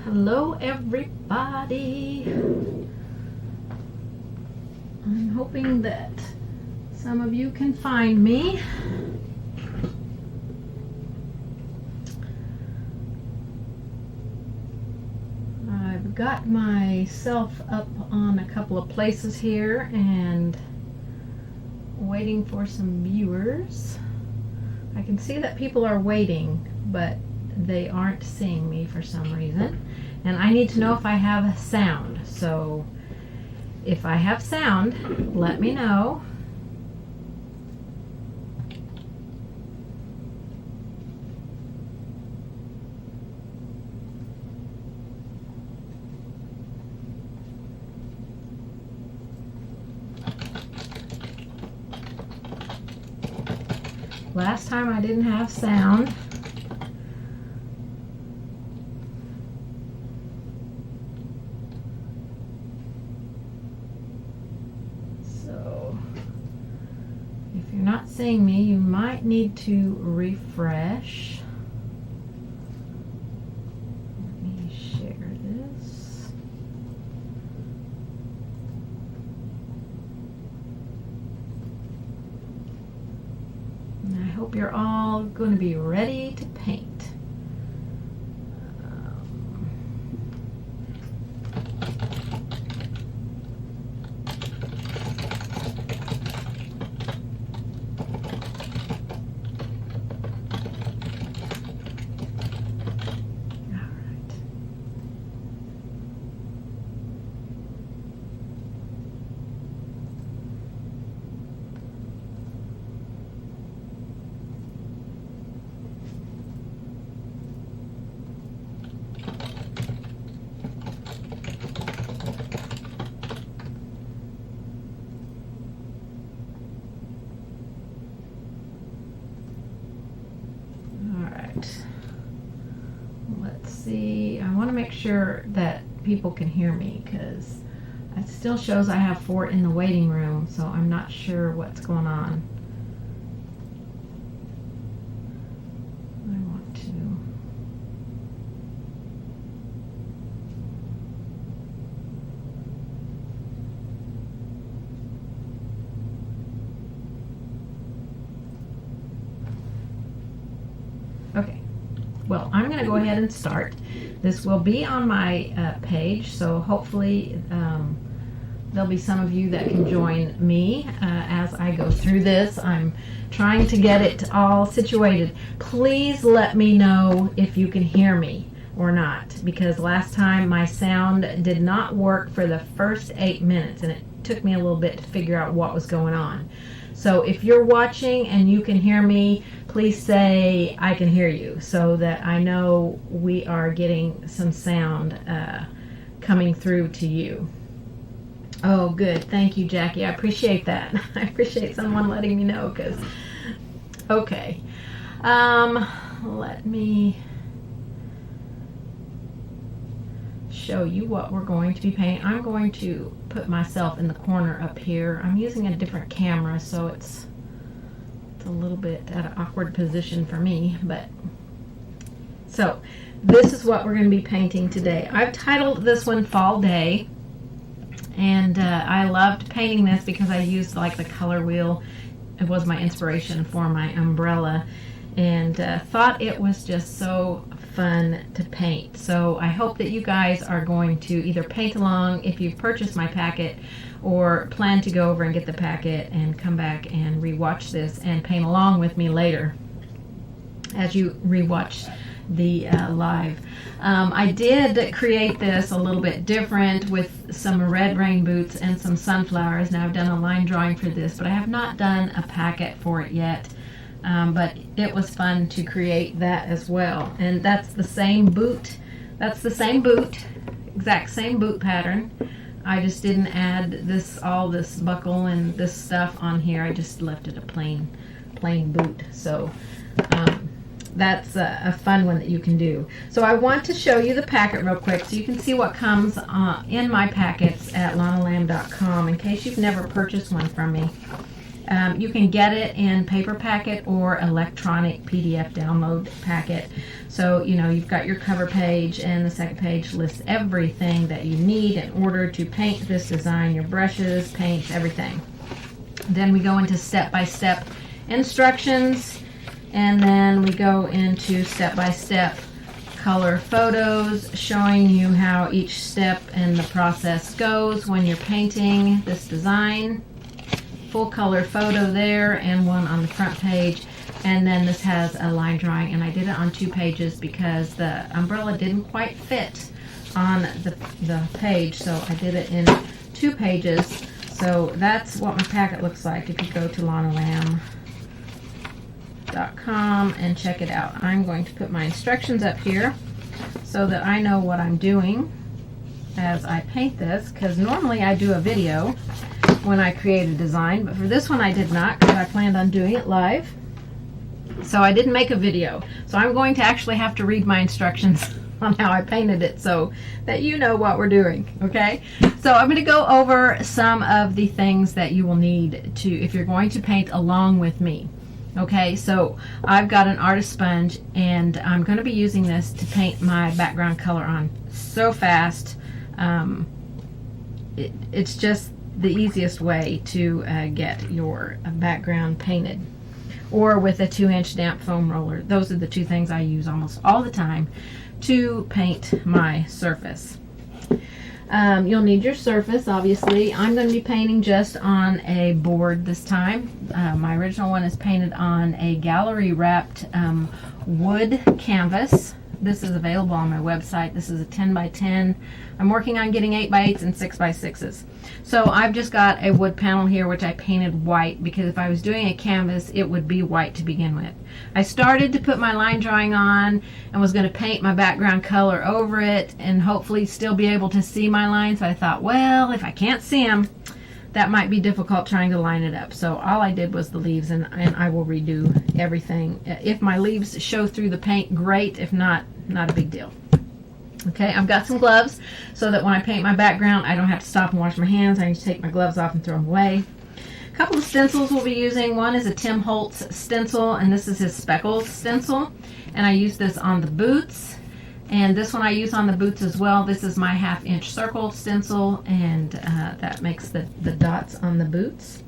Hello everybody. I'm hoping that some of you can find me. I've got myself up on a couple of places here and waiting for some viewers. I can see that people are waiting, but they aren't seeing me for some reason. And I need to know if I have sound. So if I have sound, let me know. Last time I didn't have sound. So if you're not seeing me, you might need to refresh. Let me share this. I hope you're all going to be ready to paint. Let's see, I want to make sure that people can hear me because it still shows I have 4 in the waiting room, so I'm not sure what's going on. I want to. Okay. Well, I'm going to go ahead and start. This will be on my page, so hopefully there'll be some of you that can join me as I go through this. I'm trying to get it all situated. Please let me know if you can hear me or not, because last time my sound did not work for the first 8 minutes, and it took me a little bit to figure out what was going on. So if you're watching and you can hear me, please say I can hear you so that I know we are getting some sound coming through to you. Oh, good. Thank you, Jackie. I appreciate that. I appreciate someone letting me know because, okay. Let me show you what we're going to be painting. I'm going to put myself in the corner up here. I'm using a different camera, so it's a little bit at an awkward position for me, but so this is what we're going to be painting today. I've titled this one Fall Day, and I loved painting this because I used like the color wheel. It was my inspiration for my umbrella, and thought it was just so fun to paint. So I hope that you guys are going to either paint along if you've purchased my packet, or plan to go over and get the packet and come back and rewatch this and paint along with me later as you rewatch the live. I did create this a little bit different with some red rain boots and some sunflowers. Now I've done a line drawing for this, but I have not done a packet for it yet. But it was fun to create that as well. And that's the same boot. That's the same boot, exact same boot pattern. I just didn't add all this buckle and this stuff on here. I just left it a plain boot. So that's a fun one that you can do. So I want to show you the packet real quick so you can see what comes in my packets at lonnalamb.com in case you've never purchased one from me. You can get it in paper packet or electronic PDF download packet. So, you know, you've got your cover page, and the second page lists everything that you need in order to paint this design, your brushes, paints, everything. Then we go into step-by-step instructions, and then we go into step-by-step color photos showing you how each step in the process goes when you're painting this design. Full color photo there and one on the front page, and then this has a line drawing, and I did it on 2 pages because the umbrella didn't quite fit on the page, so I did it in 2 pages. So that's what my packet looks like if you go to lonnalamb.com and check it out. I'm going to put my instructions up here so that I know what I'm doing as I paint this, because normally I do a video when I create a design, but for this one I did not, because I planned on doing it live. So I didn't make a video. So I'm going to actually have to read my instructions on how I painted it so that you know what we're doing, okay? So I'm going to go over some of the things that you will need to, if you're going to paint along with me. Okay, so I've got an artist sponge, and I'm going to be using this to paint my background color on so fast. It's just the easiest way to get your background painted, or with a 2-inch damp foam roller. Those are the 2 things I use almost all the time to paint my surface. You'll need your surface, obviously. I'm going to be painting just on a board this time. My original one is painted on a gallery wrapped wood canvas. This is available on my website. This is a 10 by 10. I'm working on getting 8 by 8s and 6 by 6s. So I've just got a wood panel here which I painted white, because if I was doing a canvas it would be white to begin with. I started to put my line drawing on and was going to paint my background color over it and hopefully still be able to see my lines, but I thought, well, if I can't see them, that might be difficult trying to line it up. So all I did was the leaves, and I will redo everything. If my leaves show through the paint, great. If not, not a big deal. Okay, I've got some gloves so that when I paint my background, I don't have to stop and wash my hands. I can just take my gloves off and throw them away. A couple of stencils we'll be using. One is a Tim Holtz stencil, and this is his Speckles stencil. And I use this on the boots. And this one I use on the boots as well. This is my 1/2-inch circle stencil, and that makes the dots on the boots.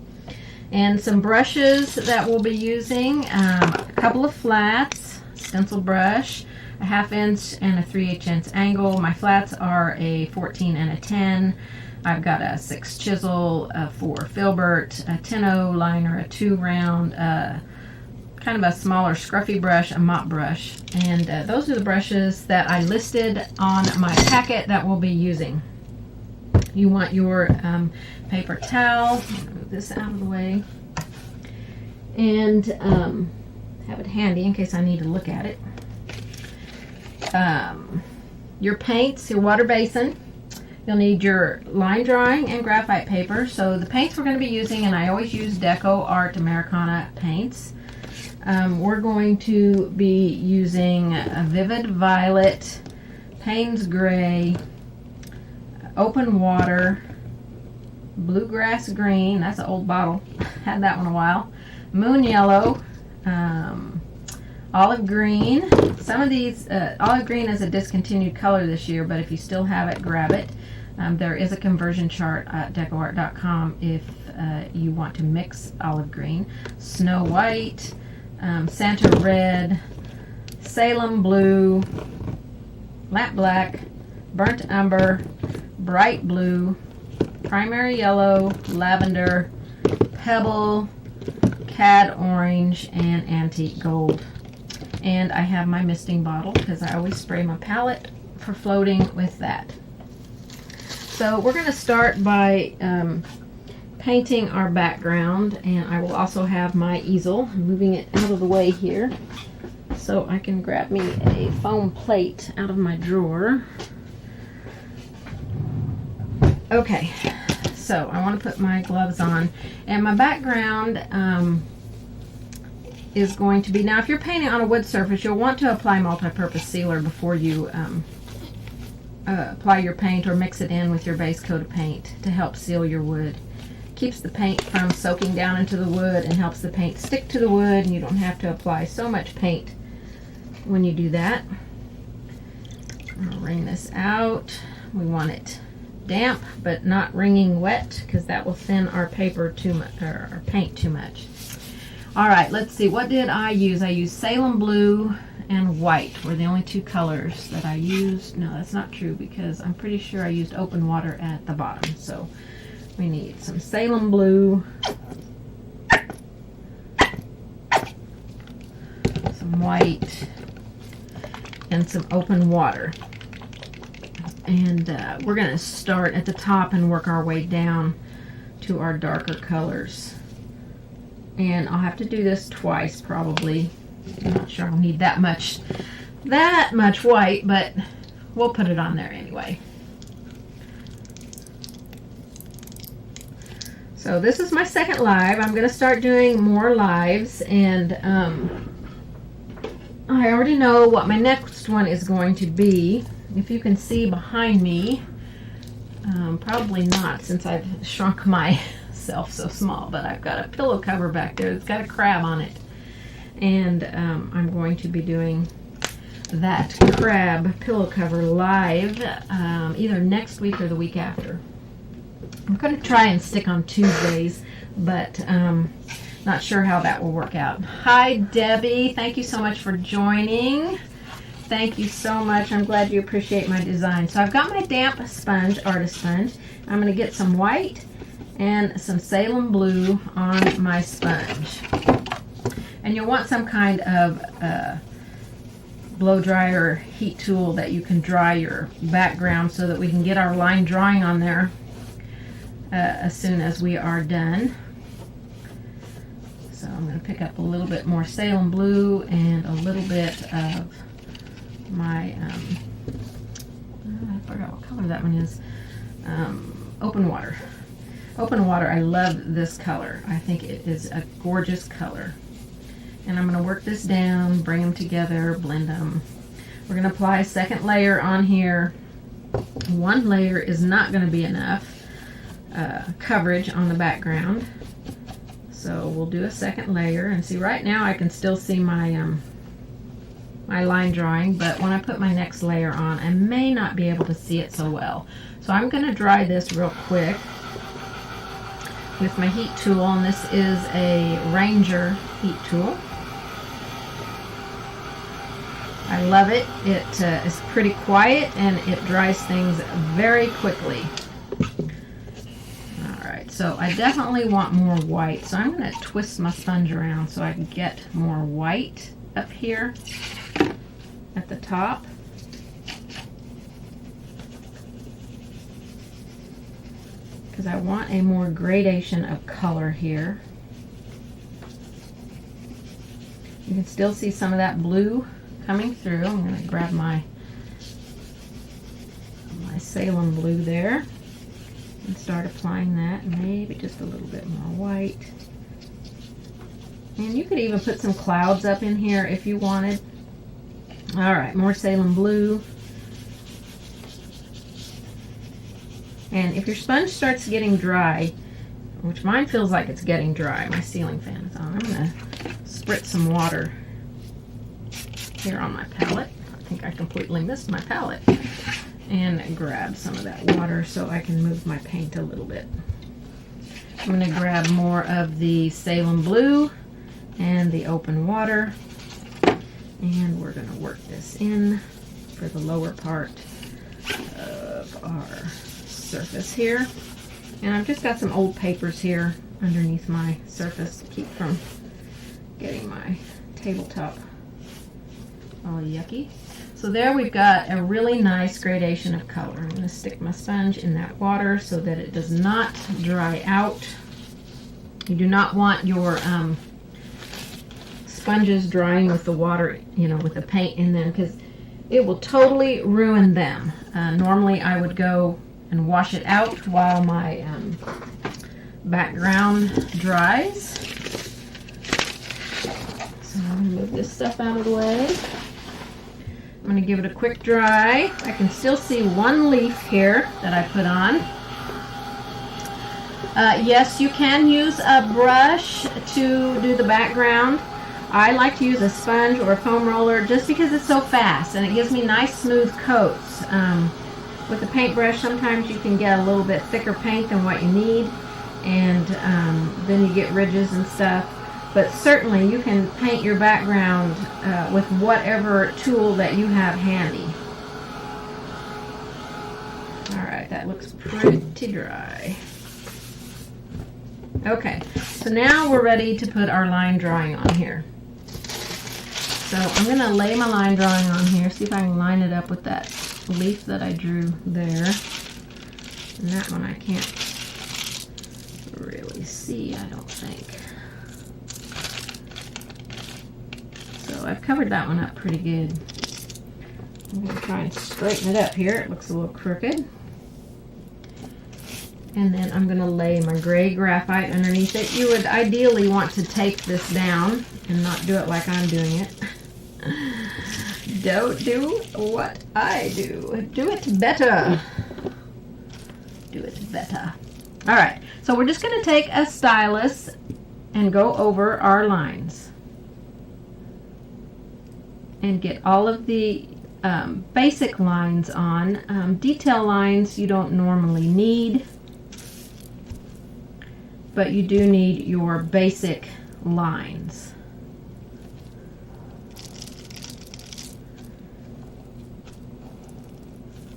And some brushes that we'll be using. A couple of flats, stencil brush, a 1/2 inch and a 3/8 inch angle. My flats are a 14 and a 10. I've got a 6 chisel, a 4 filbert, a 10-0 liner, a 2 round, kind of a smaller scruffy brush, a mop brush. And those are the brushes that I listed on my packet that we'll be using. You want your paper towel. Move this out of the way. And have it handy in case I need to look at it. Your paints, your water basin. You'll need your line drawing and graphite paper. So the paints we're going to be using, and I always use Deco Art Americana paints. We're going to be using a Vivid Violet, Payne's Gray, Open Water, Bluegrass Green, that's an old bottle, had that one a while, Moon Yellow, Olive Green. Some of these, Olive Green is a discontinued color this year, but if you still have it, grab it. There is a conversion chart at decoart.com if you want to mix olive green. Snow White, Santa Red, Salem Blue, Lamp Black, Burnt Umber, Bright Blue, Primary Yellow, Lavender, Pebble, Cad Orange, and Antique Gold. And I have my misting bottle because I always spray my palette for floating with that. So we're going to start by painting our background, and I will also have my easel. I'm moving it out of the way here so I can grab me a foam plate out of my drawer. Okay, so I want to put my gloves on, and my background is going to be, now if you're painting on a wood surface, you'll want to apply multi-purpose sealer before you apply your paint or mix it in with your base coat of paint to help seal your wood. keeps the paint from soaking down into the wood and helps the paint stick to the wood, and you don't have to apply so much paint when you do that. I'll wring this out. We want it damp but not wringing wet, because that will thin our paper too much, or our paint too much. All right, let's see, what did I use? I used Salem blue and white were the only two colors that I used. No, that's not true, because I'm pretty sure I used open water at the bottom. So we need some Salem blue, some white, and some open water. And we're going to start at the top and work our way down to our darker colors. And I'll have to do this twice probably. I'm not sure I'll need that much white, but we'll put it on there anyway. So this is my second live. I'm going to start doing more lives, and I already know what my next one is going to be. If you can see behind me, probably not, since I've shrunk myself so small, but I've got a pillow cover back there that's got a crab on it. And I'm going to be doing that crab pillow cover live either next week or the week after. I'm going to try and stick on Tuesdays, but not sure how that will work out. Hi, Debbie. Thank you so much for joining. Thank you so much. I'm glad you appreciate my design. So I've got my damp sponge, artist sponge. I'm going to get some white and some Salem blue on my sponge. And you'll want some kind of blow dryer or heat tool that you can dry your background, so that we can get our line drawing on there as soon as we are done. So I'm going to pick up a little bit more Salem blue and a little bit of my, I forgot what color that one is, open water. Open water, I love this color. I think it is a gorgeous color. And I'm going to work this down, bring them together, blend them. We're going to apply a second layer on here. One layer is not going to be enough coverage on the background. So we'll do a second layer, and see, right now I can still see my my line drawing, but when I put my next layer on, I may not be able to see it so well. So I'm going to dry this real quick with my heat tool, and this is a Ranger heat tool. I love it. It is pretty quiet, and it dries things very quickly. Alright, so I definitely want more white, so I'm going to twist my sponge around so I can get more white up here at the top. Because I want a more gradation of color here. You can still see some of that blue coming through. I'm going to grab my Salem blue there and start applying that. Maybe just a little bit more white. And you could even put some clouds up in here if you wanted. Alright, more Salem blue. And if your sponge starts getting dry, which mine feels like it's getting dry, my ceiling fan is on, I'm going to spritz some water here on my palette. I think I completely missed my palette. And grab some of that water so I can move my paint a little bit. I'm going to grab more of the Salem blue and the open water, and we're going to work this in for the lower part of our surface here. And I've just got some old papers here underneath my surface to keep from getting my tabletop all yucky. So there we've got a really nice gradation of color. I'm going to stick my sponge in that water so that it does not dry out. You do not want your sponges drying with the water, you know, with the paint in them, because it will totally ruin them. Normally I would go and wash it out while my background dries. So I'm going to move this stuff out of the way. I'm going to give it a quick dry. I can still see one leaf here that I put on. Yes, you can use a brush to do the background. I like to use a sponge or a foam roller just because it's so fast and it gives me nice smooth coats. With a paintbrush, sometimes you can get a little bit thicker paint than what you need, and then you get ridges and stuff. But certainly you can paint your background with whatever tool that you have handy. Alright, that looks pretty dry. Okay, so now we're ready to put our line drawing on here. So I'm going to lay my line drawing on here, see if I can line it up with that leaf that I drew there. And that one I can't really see, I don't think. So I've covered that one up pretty good. I'm going to try and straighten it up here. It looks a little crooked. And then I'm going to lay my gray graphite underneath it. You would ideally want to tape this down and not do it like I'm doing it. Don't do what I do. Do it better. Do it better. Alright, so we're just going to take a stylus and go over our lines. And get all of the basic lines on. Detail lines you don't normally need, but you do need your basic lines.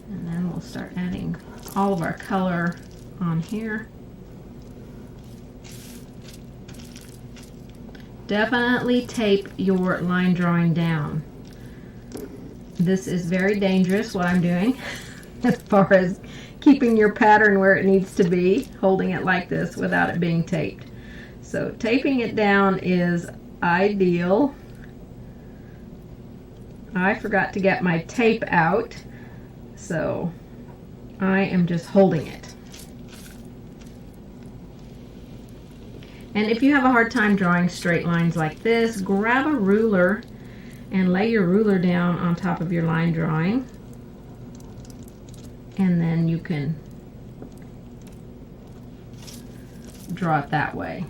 And then we'll start adding all of our color on here. Definitely tape your line drawing down. This is very dangerous, what I'm doing, as far as keeping your pattern where it needs to be, holding it like this without it being taped. So taping it down is ideal. I forgot to get my tape out, so I am just holding it. And if you have a hard time drawing straight lines like this, grab a ruler and lay your ruler down on top of your line drawing. And then you can draw it that way.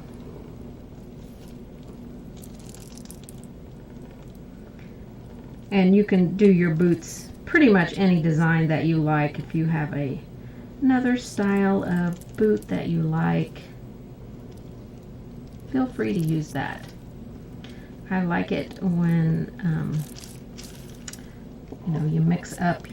And you can do your boots pretty much any design that you like. If you have another style of boot that you like, feel free to use that. I like it when you mix up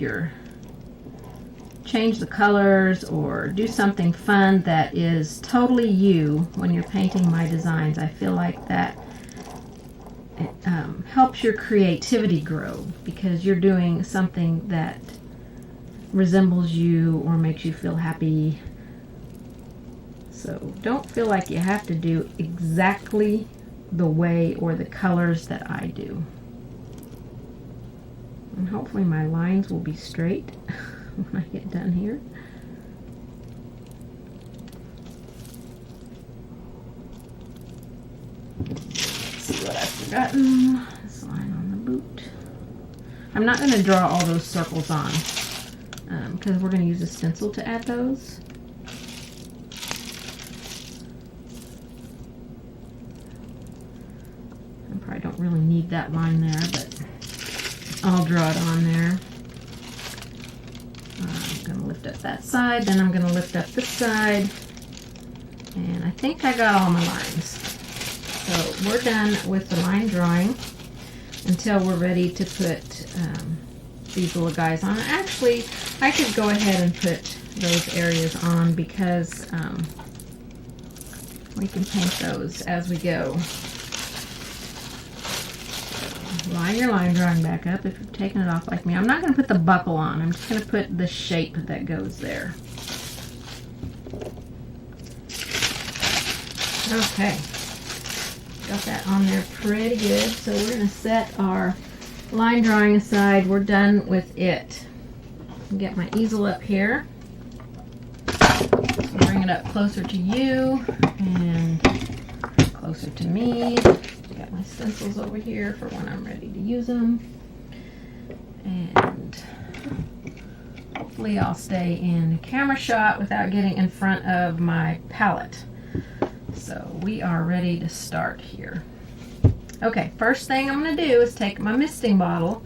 change the colors or do something fun that is totally you when you're painting my designs. I feel like that helps your creativity grow because you're doing something that resembles you or makes you feel happy. So don't feel like you have to do exactly the way or the colors that I do. And hopefully my lines will be straight when I get done here. Let's see what I've forgotten. This line on the boot. I'm not going to draw all those circles on because we're going to use a stencil to add those. I probably don't really need that line there, but I'll draw it on there. I'm going to lift up that side, then I'm going to lift up this side, and I think I got all my lines. So we're done with the line drawing until we're ready to put these little guys on. Actually, I could go ahead and put those areas on because we can paint those as we go. Line your line drawing back up if you're taking it off like me. I'm not going to put the buckle on. I'm just going to put the shape that goes there. Okay. Got that on there pretty good. So we're going to set our line drawing aside. We're done with it. Get my easel up here. Bring it up closer to you and closer to me. Got my stencils over here for when I'm ready to use them. And hopefully I'll stay in camera shot without getting in front of my palette. So we are ready to start here. Okay, first thing I'm going to do is take my misting bottle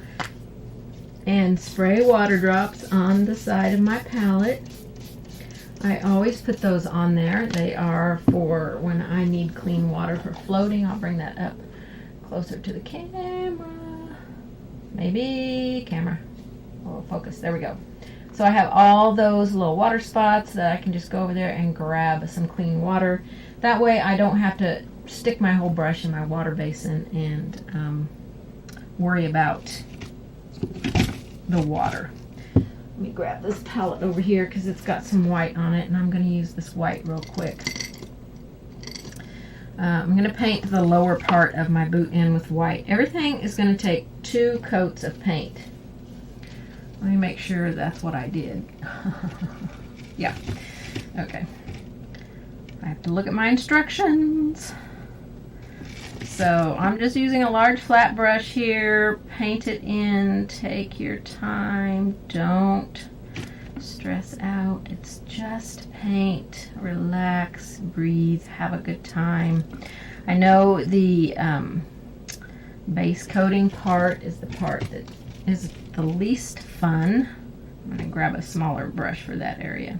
and spray water drops on the side of my palette. I always put those on there. They are for when I need clean water for floating. I'll bring that up closer to the camera. Maybe camera. Oh, focus. There we go. So I have all those little water spots that I can just go over there and grab some clean water. That way I don't have to stick my whole brush in my water basin and worry about the water. Let me grab this palette over here because it's got some white on it, and I'm going to use this white real quick. I'm going to paint the lower part of my boot in with white. Everything is going to take 2 coats of paint. Let me make sure that's what I did. Yeah. Okay. I have to look at my instructions. So I'm just using a large flat brush here. Paint it in. Take your time. Don't stress out. It's just paint. Relax. Breathe. Have a good time. I know the base coating part is the part that is the least fun. I'm going to grab a smaller brush for that area.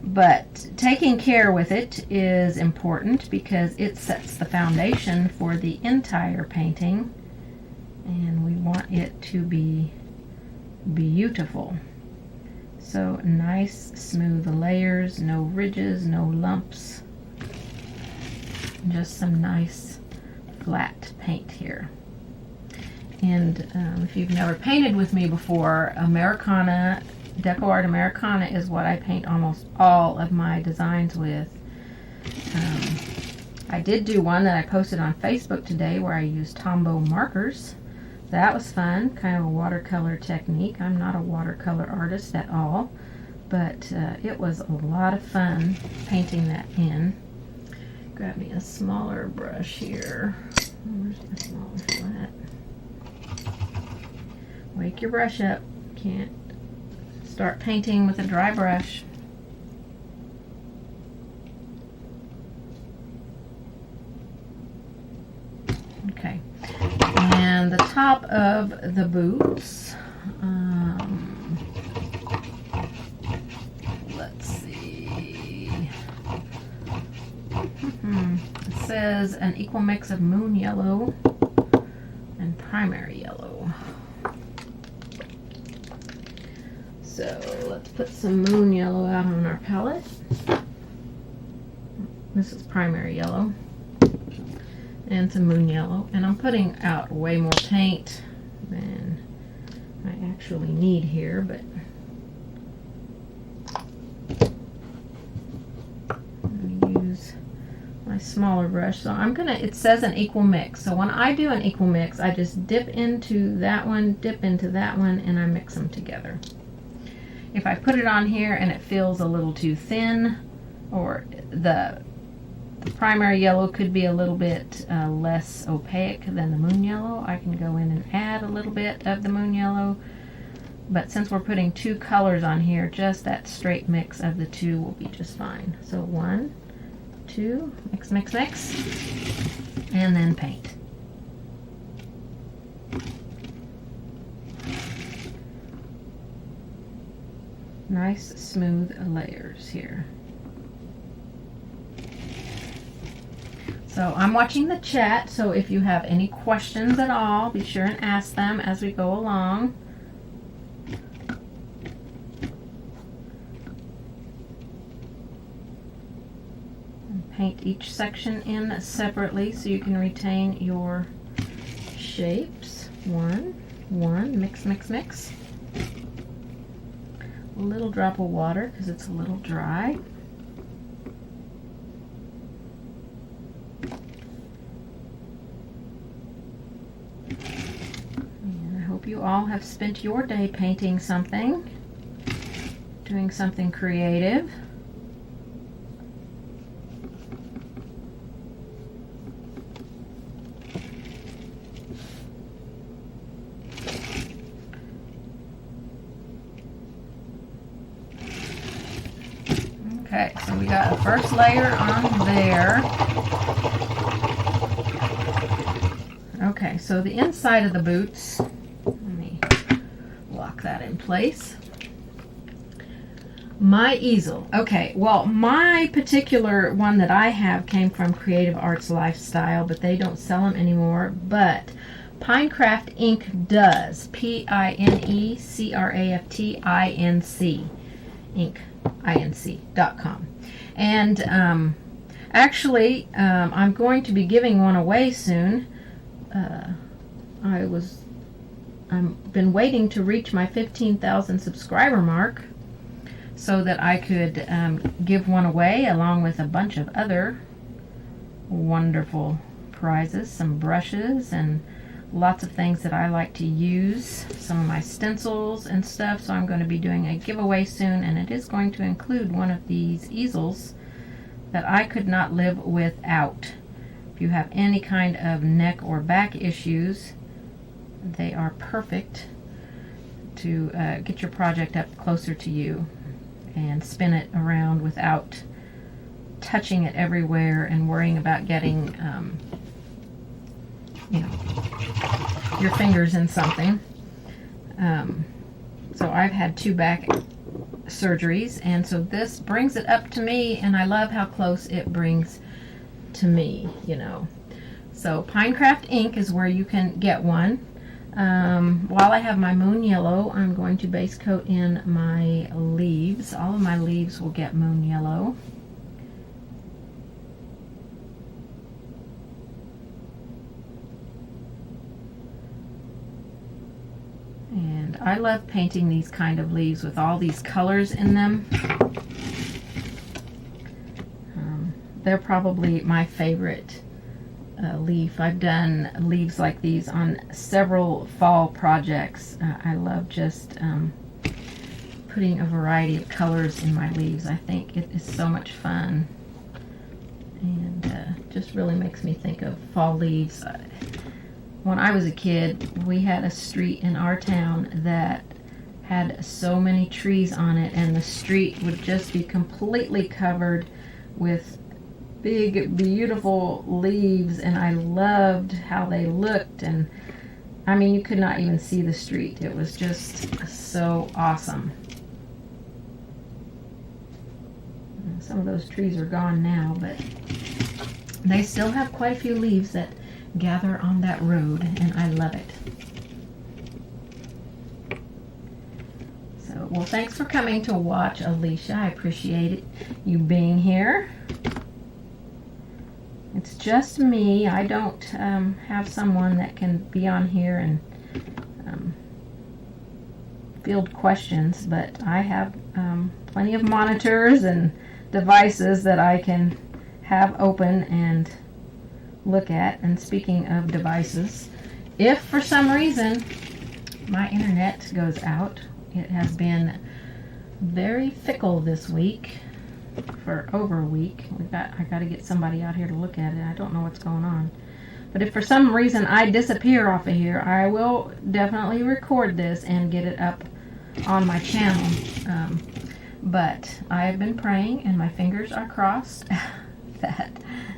But taking care with it is important because it sets the foundation for the entire painting, and we want it to be beautiful. So nice smooth layers, no ridges, no lumps, just some nice flat paint here. And if you've never painted with me before, Americana, Deco Art Americana is what I paint almost all of my designs with. I did do one that I posted on Facebook today where I used Tombow markers. That was fun, kind of a watercolor technique. I'm not a watercolor artist at all, but it was a lot of fun painting that in. Grab me a smaller brush here. Where's my smaller flat? Wake your brush up. Can't start painting with a dry brush. Okay, and the top of the boots, let's see, it says an equal mix of moon yellow and primary yellow. So let's put some moon yellow out on our palette. This is primary yellow. And some moon yellow. And I'm putting out way more paint than I actually need here, but I'm going to use my smaller brush. So I'm going to, it says an equal mix. So when I do an equal mix, I just dip into that one, dip into that one, and I mix them together. If I put it on here and it feels a little too thin, or the primary yellow could be a little bit less opaque than the moon yellow, I can go in and add a little bit of the moon yellow. But since we're putting 2 colors on here, just that straight mix of the 2 will be just fine. So 1, 2, mix, mix, mix, and then paint. Nice smooth layers here. So I'm watching the chat, so if you have any questions at all, be sure and ask them as we go along. And paint each section in separately so you can retain your shapes. 1, 1, mix, mix, mix. A little drop of water because it's a little dry. And I hope you all have spent your day painting something, doing something creative. Okay, so we got a first layer on there. Okay, so the inside of the boots, let me lock that in place. My easel. Okay, well, my particular one that I have came from Creative Arts Lifestyle, but they don't sell them anymore. But Pinecraft Ink does. PINECRAFTINC Ink, INC.com. And actually, I'm going to be giving one away soon. I've been waiting to reach my 15,000 subscriber mark, so that I could give one away along with a bunch of other wonderful prizes, some brushes and lots of things that I like to use, some of my stencils and stuff. So I'm going to be doing a giveaway soon, and it is going to include one of these easels that I could not live without. If you have any kind of neck or back issues, they are perfect to get your project up closer to you and spin it around without touching it everywhere and worrying about getting, your fingers in something. So I've had 2 back surgeries, and so this brings it up to me, and I love how close it brings to me, So Pinecraft Ink is where you can get one. While I have my moon yellow, I'm going to base coat in my leaves. All of my leaves will get moon yellow. And I love painting these kind of leaves with all these colors in them. They're probably my favorite leaf. I've done leaves like these on several fall projects. I love just putting a variety of colors in my leaves. I think it is so much fun, and just really makes me think of fall leaves. When I was a kid, we had a street in our town that had so many trees on it, and the street would just be completely covered with big, beautiful leaves, and I loved how they looked. And I mean, you could not even see the street. It was just so awesome. Some of those trees are gone now, but they still have quite a few leaves that gather on that road, and I love it. So, well, thanks for coming to watch, Alicia. I appreciate it, you being here. It's just me. I don't have someone that can be on here and field questions, but I have plenty of monitors and devices that I can have open and look at. And speaking of devices, if for some reason my internet goes out, it has been very fickle this week. For over a week. I got to get somebody out here to look at it. I don't know what's going on. But if for some reason I disappear off of here, I will definitely record this and get it up on my channel. But I have been praying, and my fingers are crossed that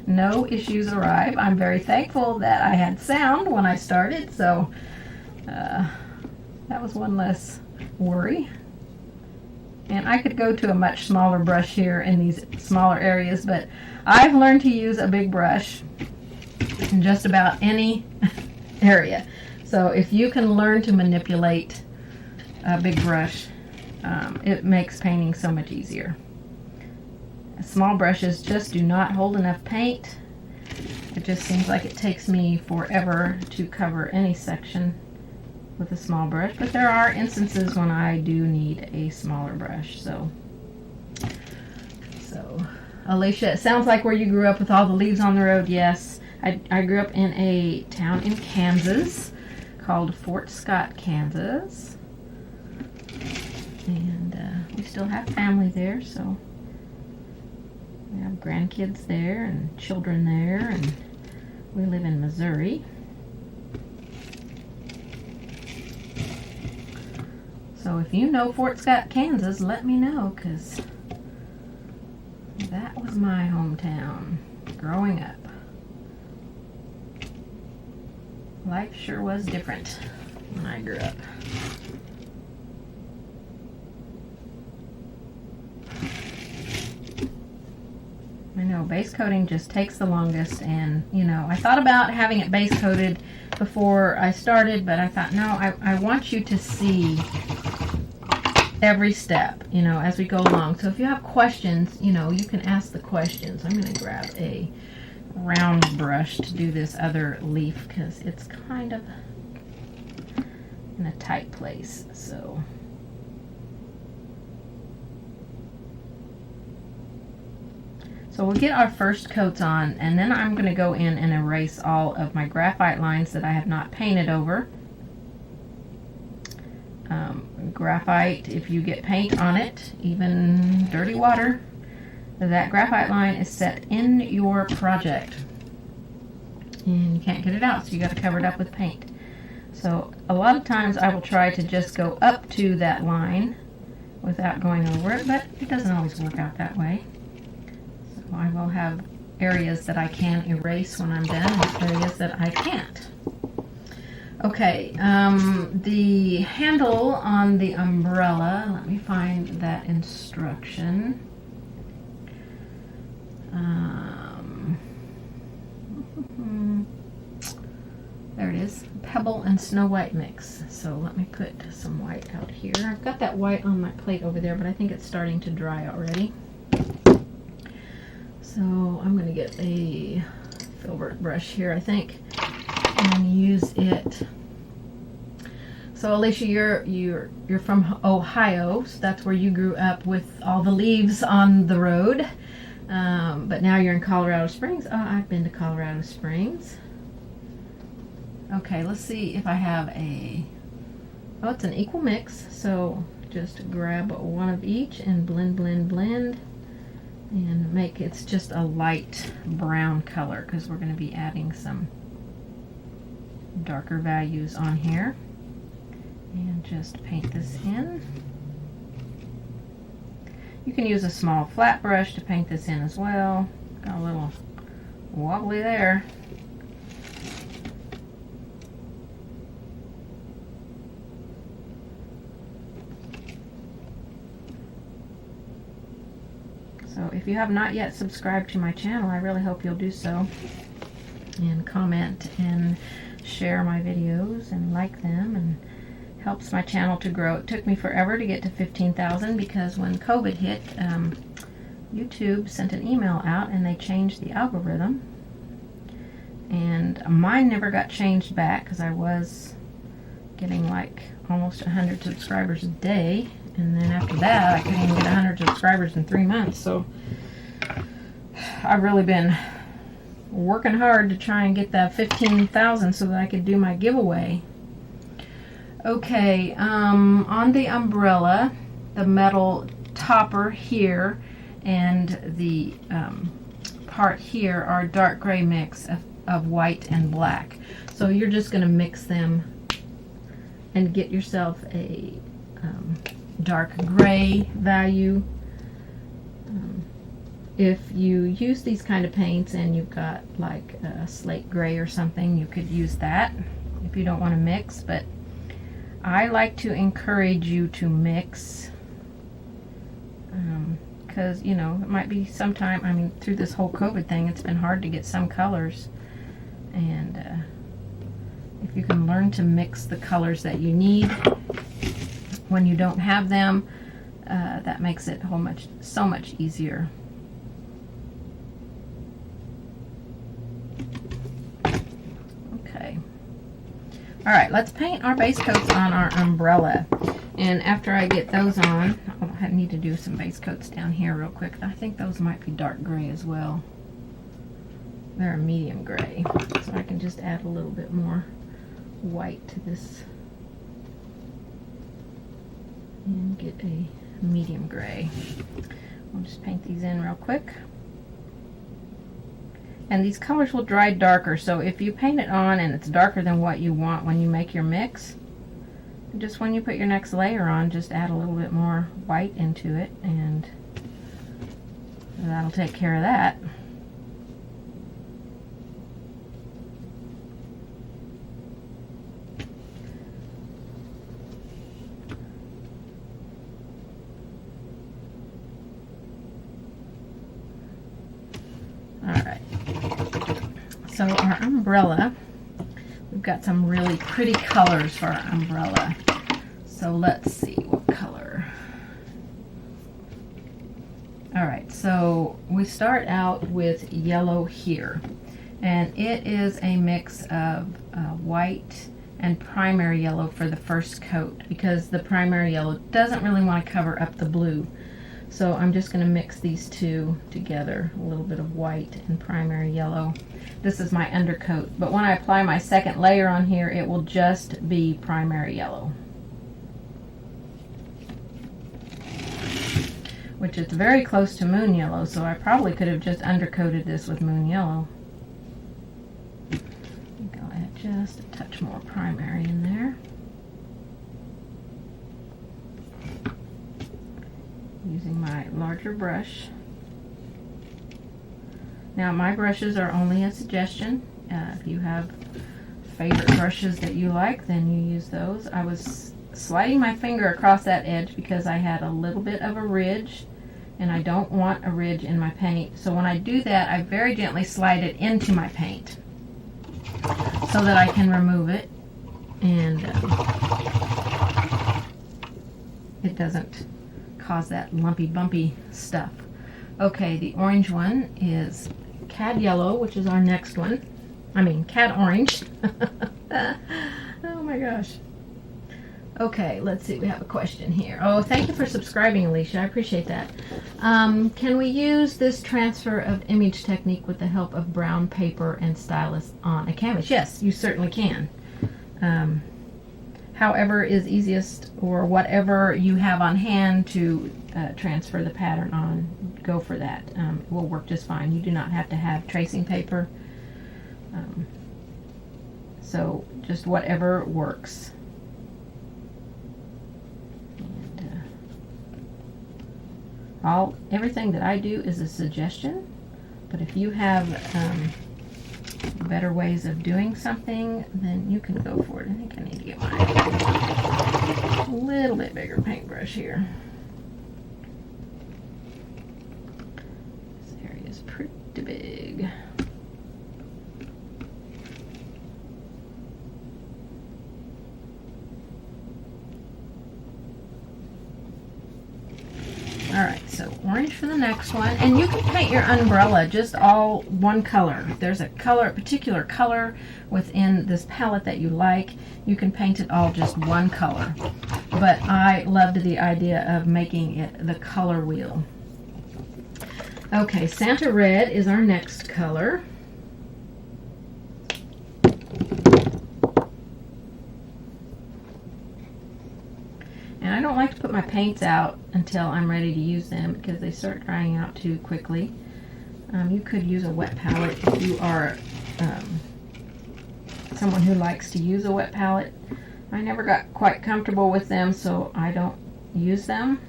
no issues arrive. I'm very thankful that I had sound when I started, so that was one less worry. And I could go to a much smaller brush here in these smaller areas, but I've learned to use a big brush in just about any area. So if you can learn to manipulate a big brush, it makes painting so much easier. Small brushes just do not hold enough paint. It just seems like it takes me forever to cover any section with a small brush, but there are instances when I do need a smaller brush. So Alicia, it sounds like where you grew up with all the leaves on the road. Yes, I grew up in a town in Kansas called Fort Scott, Kansas, and we still have family there, so we have grandkids there and children there, and we live in Missouri. So if you know Fort Scott, Kansas, let me know, because That was my hometown growing up. Life sure was different when I grew up. I know base coating just takes the longest, and you know, I thought about having it base coated before I started, but I thought no, I want you to see every step, you know, as we go along. So if you have questions, you know, you can ask the questions. I'm going to grab a round brush to do this other leaf because it's kind of in a tight place. So we'll get our first coats on, and then I'm going to go in and erase all of my graphite lines that I have not painted over. Graphite, if you get paint on it, even dirty water, that graphite line is set in your project. And you can't get it out, so you got to cover it up with paint. So a lot of times I will try to just go up to that line without going over it, but it doesn't always work out that way. So I will have areas that I can erase when I'm done and areas that I can't. Okay, the handle on the umbrella, let me find that instruction. There it is, Pebble and Snow White mix. So let me put some white out here. I've got that white on my plate over there, but I think it's starting to dry already. So I'm going to get a filbert brush here, I think, and use it. So Alicia, you're from Ohio, so that's where you grew up with all the leaves on the road. But now you're in Colorado Springs. Oh, I've been to Colorado Springs. Okay, let's see if I have oh, it's an equal mix. So just grab one of each and blend, blend, blend. And make it's just a light brown color because we're going to be adding some darker values on here. And just paint this in. You can use a small flat brush to paint this in as well. Got a little wobbly there. So if you have not yet subscribed to my channel, I really hope you'll do so. And comment and share my videos and like them, and helps my channel to grow. It took me forever to get to 15,000 because when COVID hit, YouTube sent an email out and they changed the algorithm. And mine never got changed back because I was getting like almost 100 subscribers a day. And then after that, I couldn't even get 100 subscribers in 3 months. So I've really been working hard to try and get that 15,000 so that I could do my giveaway. Okay, on the umbrella, the metal topper here and the part here are dark gray mix of white and black. So you're just going to mix them and get yourself a dark gray value. If you use these kind of paints and you've got like a slate gray or something, you could use that if you don't want to mix, but I like to encourage you to mix because you know it might be sometime, I mean through this whole COVID thing it's been hard to get some colors, and if you can learn to mix the colors that you need when you don't have them, that makes it so much easier. Okay. Alright, let's paint our base coats on our umbrella. And after I get those on, I need to do some base coats down here real quick. I think those might be dark gray as well. They're a medium gray. So I can just add a little bit more white to this and get a medium gray. I'll just paint these in real quick. And these colors will dry darker, so if you paint it on and it's darker than what you want when you make your mix, just when you put your next layer on, just add a little bit more white into it and That'll take care of that. Alright, so our umbrella, we've got some really pretty colors for our umbrella. So let's see what color. Alright, so we start out with yellow here, and it is a mix of white and primary yellow for the first coat, because the primary yellow doesn't really want to cover up the blue. So I'm just going to mix these two together, a little bit of white and primary yellow. This is my undercoat, but when I apply my second layer on here, it will just be primary yellow, which is very close to moon yellow, so I probably could have just undercoated this with moon yellow. Go ahead, just a touch more primary in there. Using my larger brush. Now my brushes are only a suggestion. If you have favorite brushes that you like, then you use those. I was sliding my finger across that edge because I had a little bit of a ridge, and I don't want a ridge in my paint. So when I do that, I very gently slide it into my paint so that I can remove it, and it doesn't cause that lumpy bumpy stuff. Okay, the orange one is cad yellow, which is our next one. I mean cad orange. Oh my gosh. Okay, let's see, we have a question here. Oh, thank you for subscribing, Alicia, I appreciate that. Can we use this transfer of image technique with the help of brown paper and stylus on a canvas? Yes, you certainly can. However is easiest, or whatever you have on hand to transfer the pattern on, go for that. It will work just fine. You do not have to have tracing paper. So just whatever works. And, everything that I do is a suggestion, but if you have better ways of doing something, then you can go for it. I think I need to get my little bit bigger paintbrush here. This area is pretty big. Alright, so orange for the next one. And you can paint your umbrella just all one color. If there's a particular color within this palette that you like, you can paint it all just one color. But I loved the idea of making it the color wheel. Okay, Santa Red is our next color. And I don't like to put my paints out until I'm ready to use them because they start drying out too quickly. You could use a wet palette if you are someone who likes to use a wet palette. I never got quite comfortable with them, so I don't use them.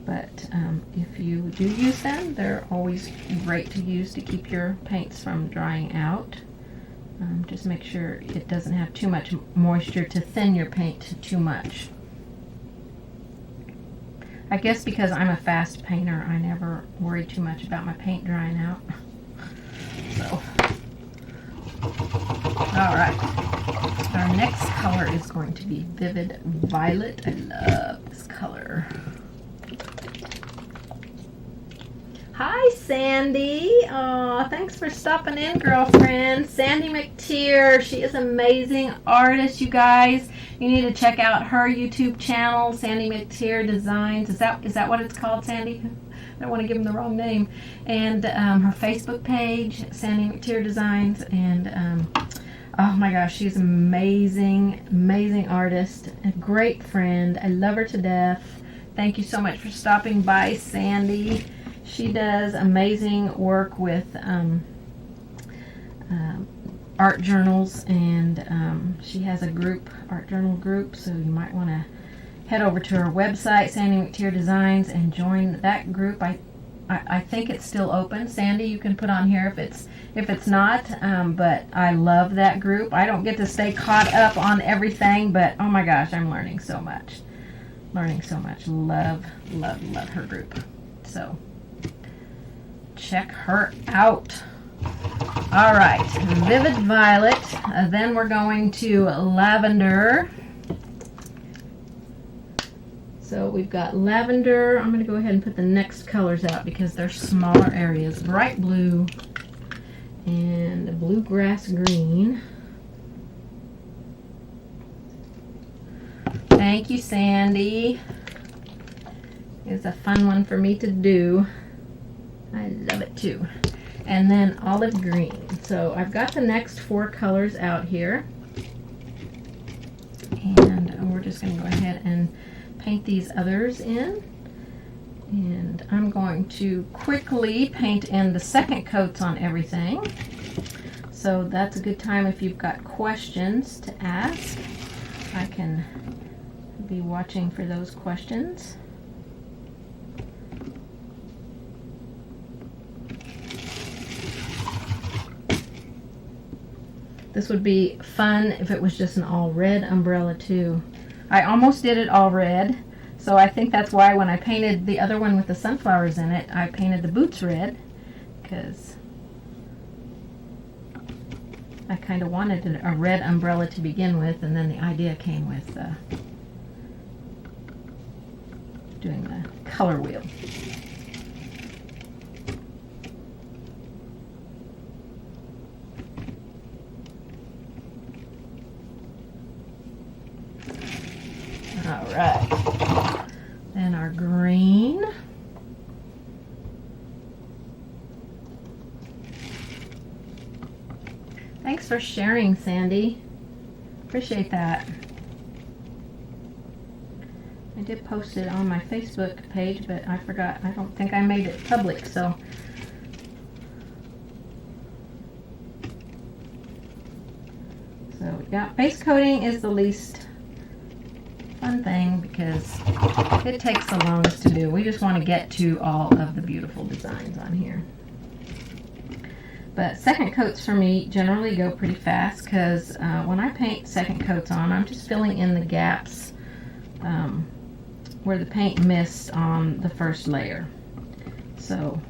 But if you do use them, they're always great to use to keep your paints from drying out. Just make sure it doesn't have too much moisture to thin your paint too much. I guess because I'm a fast painter, I never worry too much about my paint drying out. So, alright. Our next color is going to be Vivid Violet. I love this color. Hi, Sandy. Aw, thanks for stopping in, girlfriend. Sandy McTeer. She is an amazing artist, you guys. You need to check out her YouTube channel, Sandy McTeer Designs. Is that what it's called, Sandy? I don't want to give them the wrong name. And her Facebook page, Sandy McTeer Designs. And oh my gosh, she's an amazing, amazing artist. A great friend. I love her to death. Thank you so much for stopping by, Sandy. She does amazing work with art journals, and she has a group, art journal group, so you might want to head over to her website, Sandy McTeer Designs, and join that group. I I think it's still open. Sandy, you can put on here if it's not, but I love that group. I don't get to stay caught up on everything, but oh my gosh, I'm learning so much. Love her group. So check her out. All right, Vivid Violet. Then we're going to Lavender. So we've got Lavender. I'm going to go ahead and put the next colors out because they're smaller areas. Bright Blue and Bluegrass Green. Thank you, Sandy. It's a fun one for me to do. I love it too. And then Olive Green. So I've got the next 4 colors out here. And we're just going to go ahead and paint these others in. And I'm going to quickly paint in the second coats on everything. So that's a good time if you've got questions to ask. I can be watching for those questions. This would be fun if it was just an all red umbrella too. I almost did it all red, so I think that's why when I painted the other one with the sunflowers in it, I painted the boots red, because I kind of wanted a red umbrella to begin with, and then the idea came with doing the color wheel. All right, then our green. Thanks for sharing, Sandy. Appreciate that. I did post it on my Facebook page, but I forgot. I don't think I made it public, so. So yeah, base coating is the least fun thing because it takes the longest to do. We just want to get to all of the beautiful designs on here. But second coats for me generally go pretty fast because when I paint second coats on, I'm just filling in the gaps where the paint missed on the first layer. So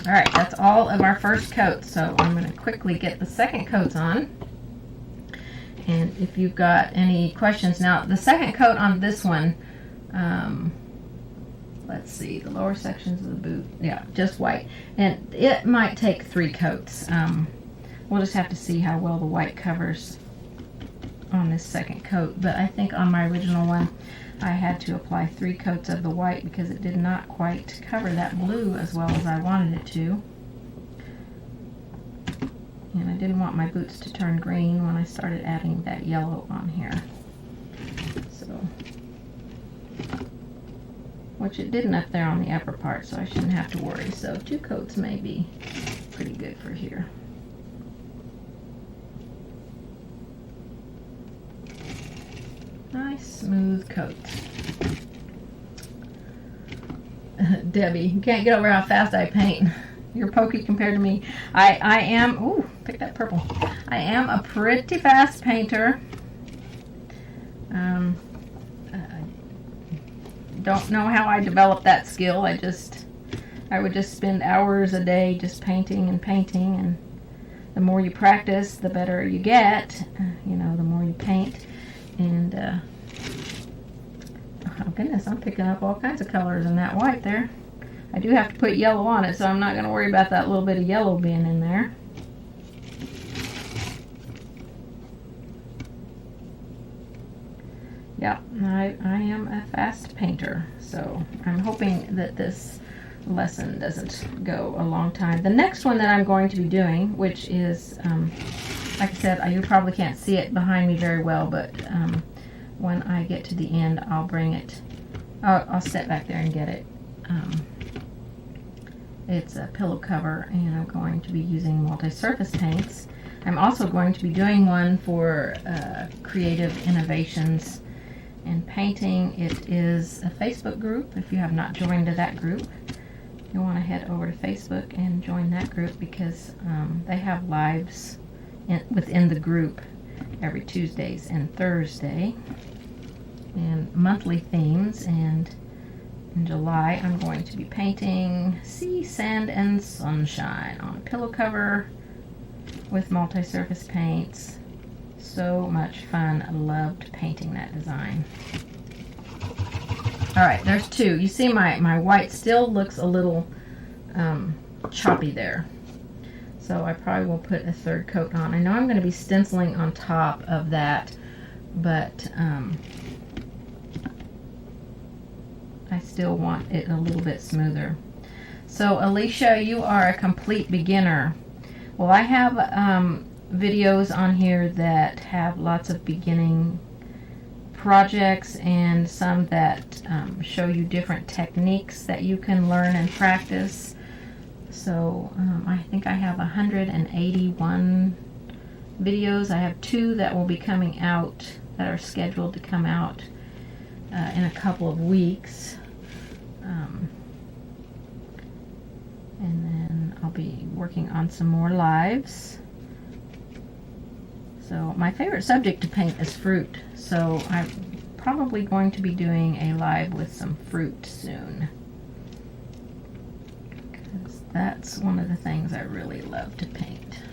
all right, that's all of our first coat. So I'm going to quickly get the second coats on. And if you've got any questions, now the second coat on this one, let's see, the lower sections of the boot, yeah, just white. And it might take 3 coats. We'll just have to see how well the white covers on this second coat. But I think on my original one, I had to apply 3 coats of the white because it did not quite cover that blue as well as I wanted it to. And I didn't want my boots to turn green when I started adding that yellow on here. So, which it didn't up there on the upper part, so I shouldn't have to worry. So 2 coats may be pretty good for here. Nice smooth coat. Debbie, you can't get over how fast I paint. You're pokey compared to me. I am, ooh, pick that purple. I am a pretty fast painter. I don't know how I developed that skill. I would just spend hours a day just painting and painting, and the more you practice, the better you get. You know, the more you paint. And, oh goodness, I'm picking up all kinds of colors in that white there. I do have to put yellow on it, so I'm not going to worry about that little bit of yellow being in there. Yeah, I am a fast painter, so I'm hoping that this lesson doesn't go a long time. The next one that I'm going to be doing, which is, like I said, you probably can't see it behind me very well, but when I get to the end, I'll bring it. I'll step back there and get it. It's a pillow cover, and I'm going to be using multi-surface paints. I'm also going to be doing one for Creative Innovations in Painting. It is a Facebook group. If you have not joined that group, you want to head over to Facebook and join that group, because they have lives within the group every Tuesdays and Thursday, and monthly themes. And in July, I'm going to be painting Sea, Sand, and Sunshine on a pillow cover with multi-surface paints. So much fun. I loved painting that design. Alright, there's two. You see my white still looks a little choppy there. So I probably will put a third coat on. I know I'm going to be stenciling on top of that, but I still want it a little bit smoother. So Alicia, you are a complete beginner. Well, I have videos on here that have lots of beginning projects, and some that show you different techniques that you can learn and practice. So I think I have 181 videos. I have 2 that will be coming out, that are scheduled to come out in a couple of weeks. And then I'll be working on some more lives. So my favorite subject to paint is fruit. So I'm probably going to be doing a live with some fruit soon, because that's one of the things I really love to paint.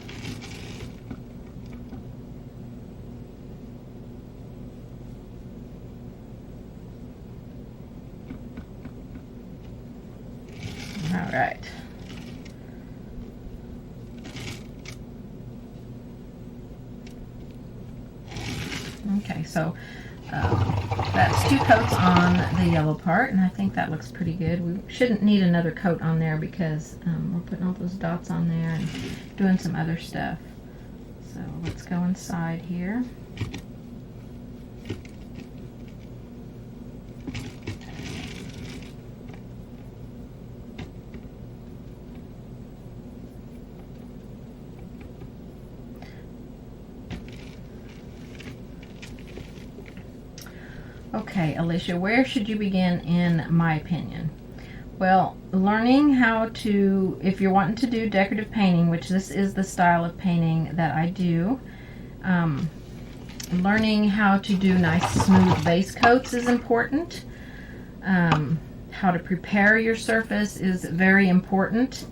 All right. Okay, so that's 2 coats on the yellow part, and I think that looks pretty good. We shouldn't need another coat on there, because we're putting all those dots on there and doing some other stuff. So let's go inside here. Okay, Alicia, where should you begin in my opinion? Well, learning how to, if you're wanting to do decorative painting, which this is the style of painting that I do, learning how to do nice smooth base coats is important. How to prepare your surface is very important.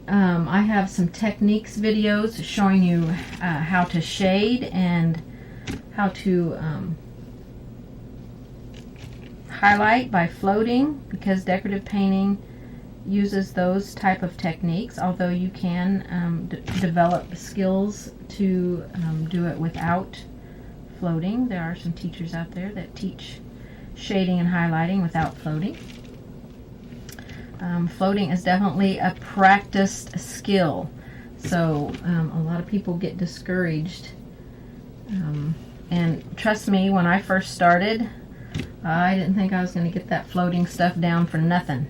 I have some techniques videos showing you how to shade and how to highlight by floating, because decorative painting uses those type of techniques, although you can develop skills to do it without floating. There are some teachers out there that teach shading and highlighting without floating. Floating is definitely a practiced skill, so a lot of people get discouraged. And trust me, when I first started, I didn't think I was going to get that floating stuff down for nothing.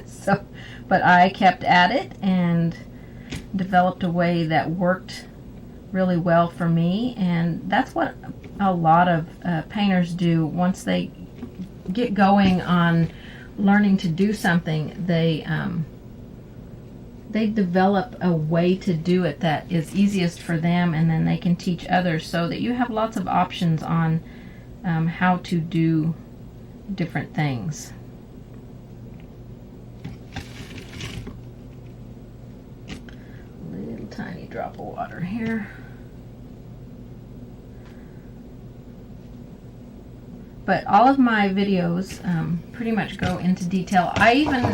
So, but I kept at it and developed a way that worked really well for me, and that's what a lot of painters do. Once they get going on learning to do something, they develop a way to do it that is easiest for them, and then they can teach others, so that you have lots of options on how to do different things. Little tiny drop of water here. But all of my videos pretty much go into detail. I even,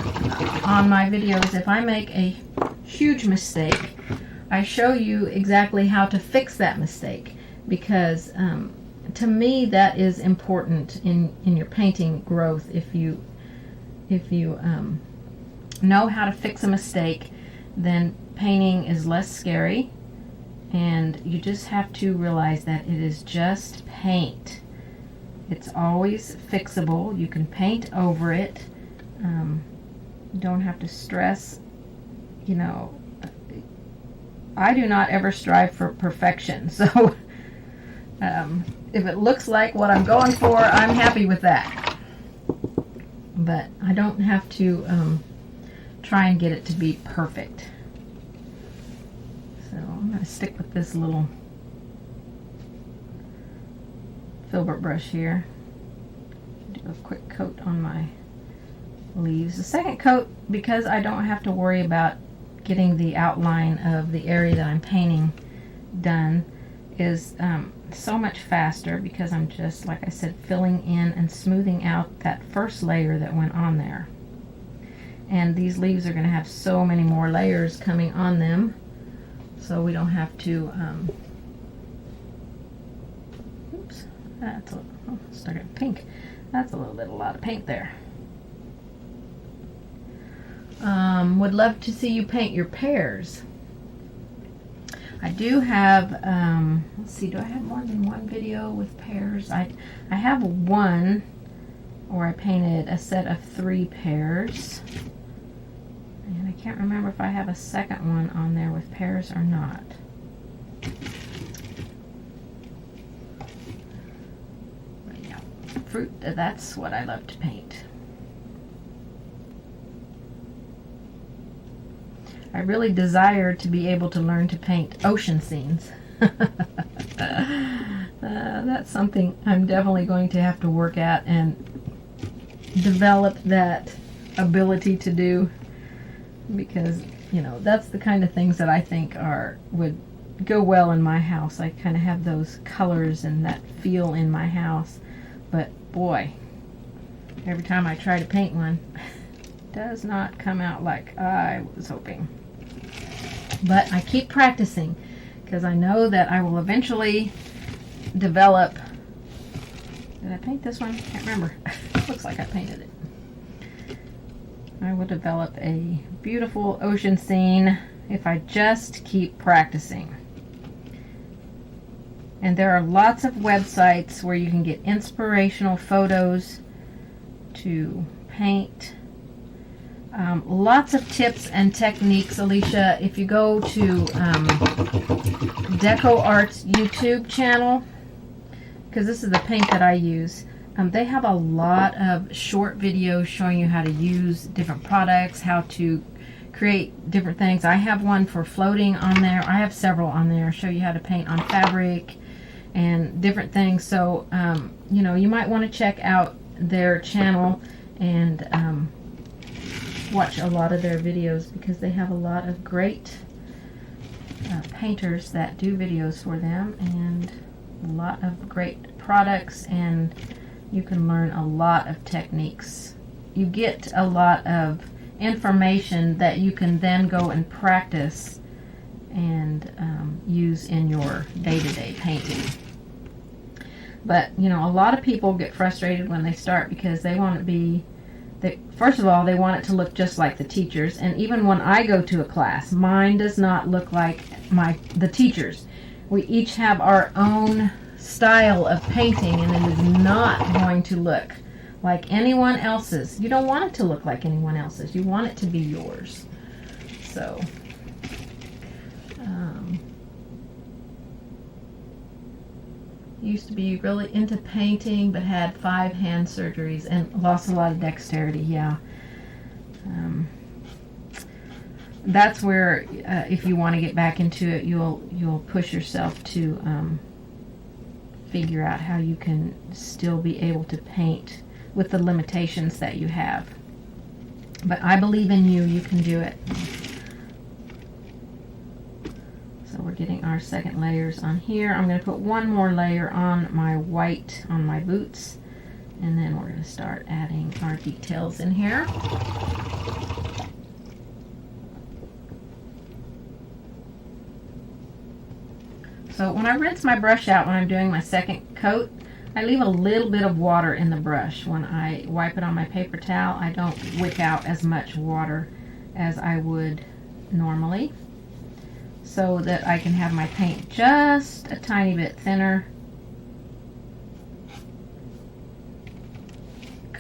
on my videos, if I make a huge mistake, I show you exactly how to fix that mistake, because to me that is important in your painting growth. If you know how to fix a mistake, then painting is less scary, and you just have to realize that it is just paint. It's always fixable. You can paint over it. You don't have to stress, you know. I do not ever strive for perfection, so if it looks like what I'm going for, I'm happy with that. But I don't have to try and get it to be perfect. So I'm going to stick with this little filbert brush here. Do a quick coat on my leaves. The second coat, because I don't have to worry about getting the outline of the area that I'm painting done, is so much faster because I'm just, like I said, filling in and smoothing out that first layer that went on there. And these leaves are going to have so many more layers coming on them, so we don't have to oops, that's a, oh, started pink. That's a lot of paint there. Would love to see you paint your pears. I do have, let's see, do I have more than one video with pears? I have one where I painted a set of 3 pears. And I can't remember if I have a second one on there with pears or not. But yeah, fruit, that's what I love to paint. I really desire to be able to learn to paint ocean scenes. That's something I'm definitely going to have to work at and develop that ability to do, because, you know, that's the kind of things that I think would go well in my house. I kind of have those colors and that feel in my house, but boy, every time I try to paint one, it does not come out like I was hoping. But I keep practicing because I know that I will eventually develop. Did I paint this one? Can't remember. Looks like I painted it. I will develop a beautiful ocean scene if I just keep practicing. And there are lots of websites where you can get inspirational photos to paint. Lots of tips and techniques, Alicia. If you go to Deco Art's YouTube channel, because this is the paint that I use, they have a lot of short videos showing you how to use different products, how to create different things. I have one for floating on there. I have several on there. Show you how to paint on fabric and different things. So, you know, you might want to check out their channel and watch a lot of their videos, because they have a lot of great painters that do videos for them, and a lot of great products, and you can learn a lot of techniques. You get a lot of information that you can then go and practice and use in your day-to-day painting. But, you know, a lot of people get frustrated when they start because they want to be, first of all, they want it to look just like the teachers. And even when I go to a class, mine does not look like the teachers. We each have our own style of painting, and it is not going to look like anyone else's. You don't want it to look like anyone else's. You want it to be yours. So, used to be really into painting, but had 5 hand surgeries and lost a lot of dexterity. Yeah. That's where, if you want to get back into it, you'll push yourself to figure out how you can still be able to paint with the limitations that you have. But I believe in you. You can do it. So we're getting our second layers on here. I'm going to put one more layer on my white on my boots, and then we're going to start adding our details in here. So when I rinse my brush out when I'm doing my second coat, I leave a little bit of water in the brush. When I wipe it on my paper towel, I don't wick out as much water as I would normally, so that I can have my paint just a tiny bit thinner.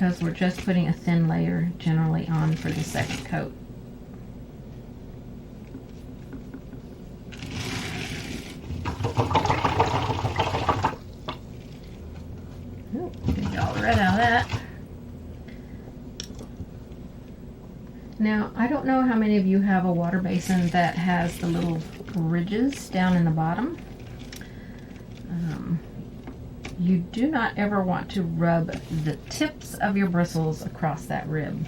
because we're just putting a thin layer generally on for the second coat. Get all the red out of that. Now, I don't know how many of you have a water basin that has the little ridges down in the bottom. You do not ever want to rub the tips of your bristles across that rib,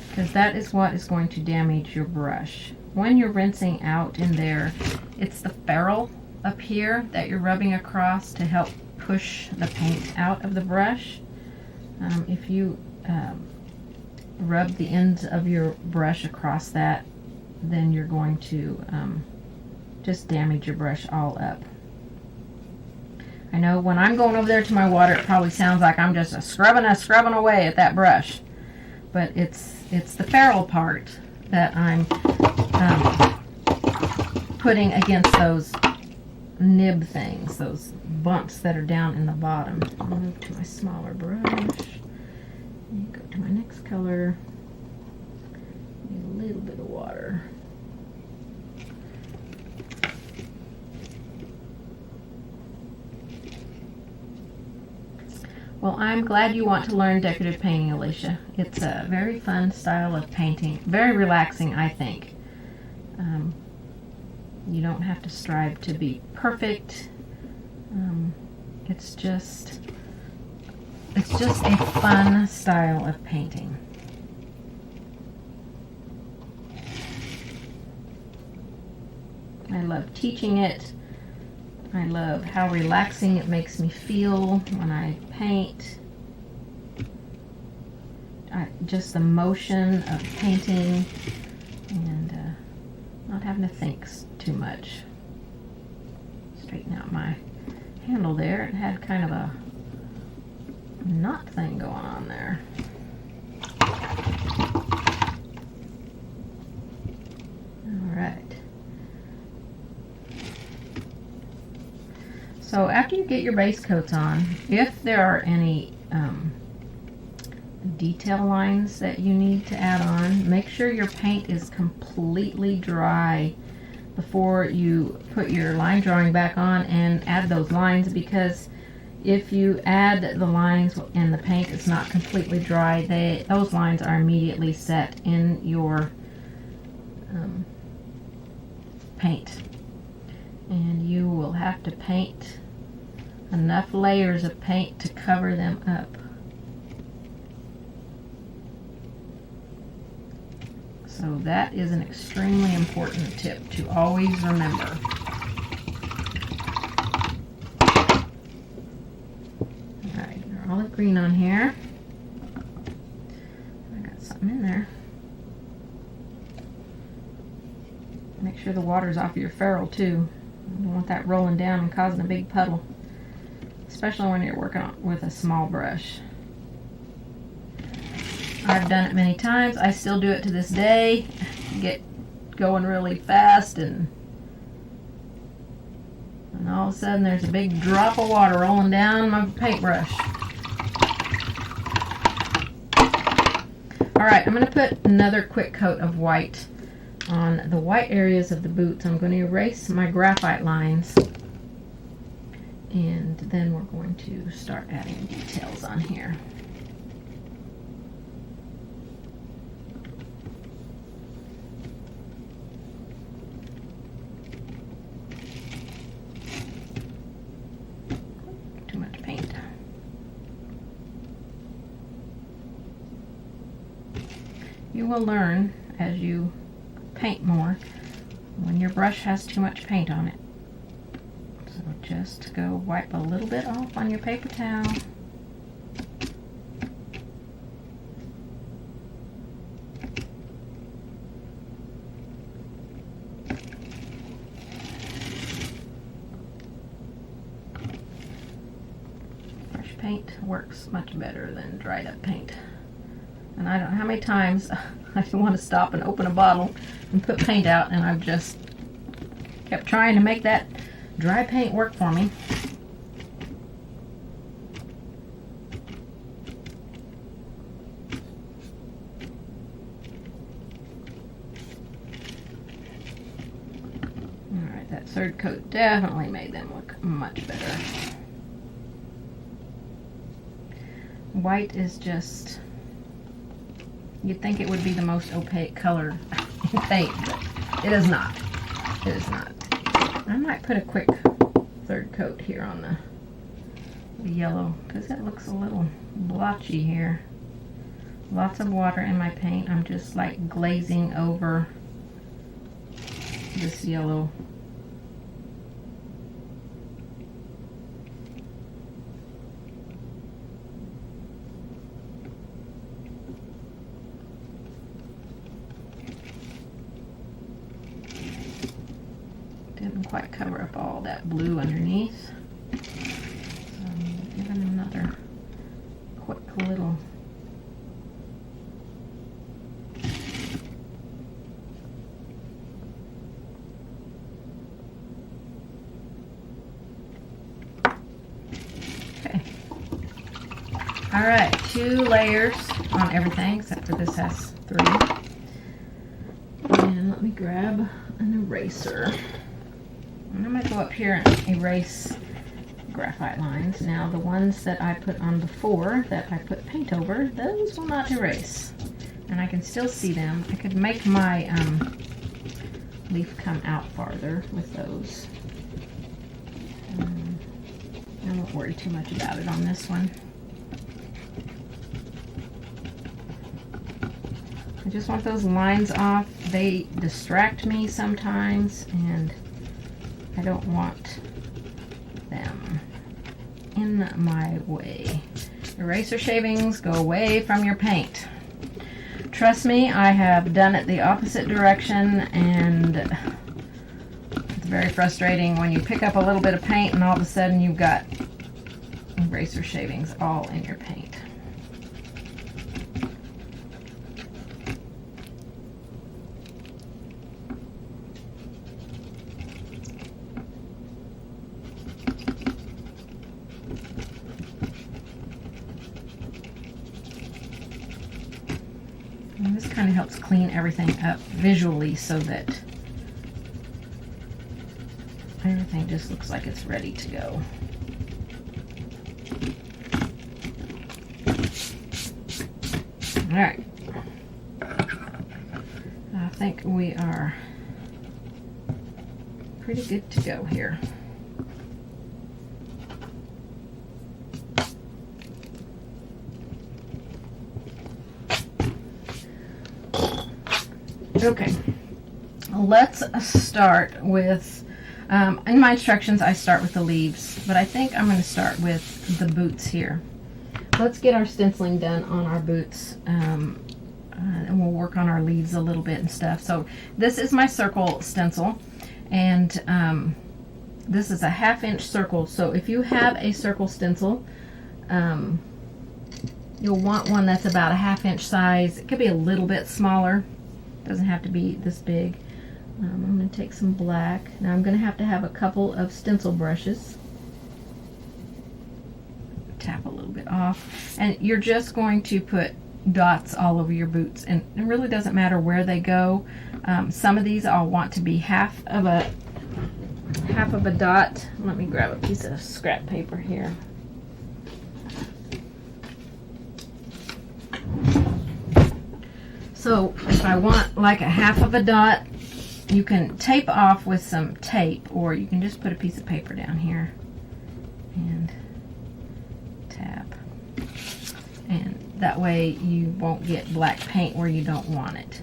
because that is what is going to damage your brush. When you're rinsing out in there, it's the ferrule up here that you're rubbing across to help push the paint out of the brush. If you rub the ends of your brush across that, then you're going to just damage your brush all up. I know when I'm going over there to my water, it probably sounds like I'm just scrubbing away at that brush, but it's the ferrule part that I'm putting against those nib things, those bumps that are down in the bottom. I'll move to my smaller brush and go to my next color. Need a little bit of water. Well, I'm glad you want to learn decorative painting, Alicia. It's a very fun style of painting. Very relaxing, I think. You don't have to strive to be perfect. It's just a fun style of painting. I love teaching it. I love how relaxing it makes me feel when I paint. Just the motion of painting and not having to think too much. Straighten out my handle there. It had kind of a knot thing going on there. All right. So after you get your base coats on, if there are any detail lines that you need to add on, make sure your paint is completely dry before you put your line drawing back on and add those lines, because if you add the lines and the paint is not completely dry, those lines are immediately set in your paint, and you will have to paint enough layers of paint to cover them up. So that is an extremely important tip to always remember. Alright, our olive green on here. I got something in there. Make sure the water's off of your ferrule too. You don't want that rolling down and causing a big puddle, especially when you're working with a small brush. I've done it many times. I still do it to this day. Get going really fast and all of a sudden there's a big drop of water rolling down my paintbrush. Alright, I'm going to put another quick coat of white on the white areas of the boots. I'm going to erase my graphite lines, and then we're going to start adding details on here. Too much paint. You will learn as you paint more when your brush has too much paint on it. So just go wipe a little bit off on your paper towel. Fresh paint works much better than dried up paint. And I don't know how many times I want to stop and open a bottle and put paint out, and I've just kept trying to make that dry paint work for me. third coat definitely made them look much better. White is just, you'd think it would be the most opaque color in paint, but it is not. It is not. I might put a quick third coat here on the yellow because it looks a little blotchy here. Lots of water in my paint. I'm just like glazing over this yellow. Didn't quite cover up all that blue underneath. So give it another quick little all right, 2 layers on everything, except for this has 3. And let me grab an eraser. And I'm going to go up here and erase graphite lines. Now, the ones that I put on before, that I put paint over, those will not erase. And I can still see them. I could make my leaf come out farther with those. I won't worry too much about it on this one. I just want those lines off. They distract me sometimes, and I don't want them in my way. Eraser shavings, go away from your paint. Trust me, I have done it the opposite direction, and it's very frustrating when you pick up a little bit of paint and all of a sudden you've got eraser shavings all in your paint. And this kind of helps clean everything up visually so that everything just looks like it's ready to go. All right. I think we are pretty good to go here. Okay, let's start with, in my instructions I start with the leaves, but I think I'm going to start with the boots here. Let's get our stenciling done on our boots, and we'll work on our leaves a little bit and stuff. So this is my circle stencil, and this is a 1/2 inch circle. So if you have a circle stencil, you'll want one that's about a 1/2 inch size. It could be a little bit smaller. Doesn't have to be this big. I'm going to take some black. Now I'm going to have a couple of stencil brushes. Tap a little bit off. And you're just going to put dots all over your boots. And it really doesn't matter where they go. Some of these I'll want to be half of a dot. Let me grab a piece of scrap paper here. So if I want like a 1/2 of a dot, you can tape off with some tape, or you can just put a piece of paper down here and tap. And that way you won't get black paint where you don't want it.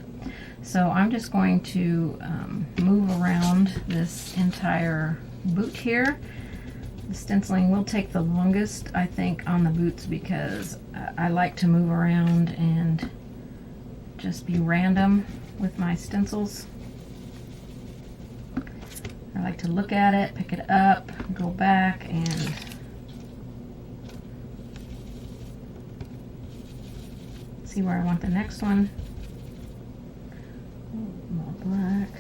So I'm just going to move around this entire boot here. The stenciling will take the longest, I think, on the boots because I like to move around and just be random with my stencils. I like to look at it, pick it up, go back, and see where I want the next one. More black.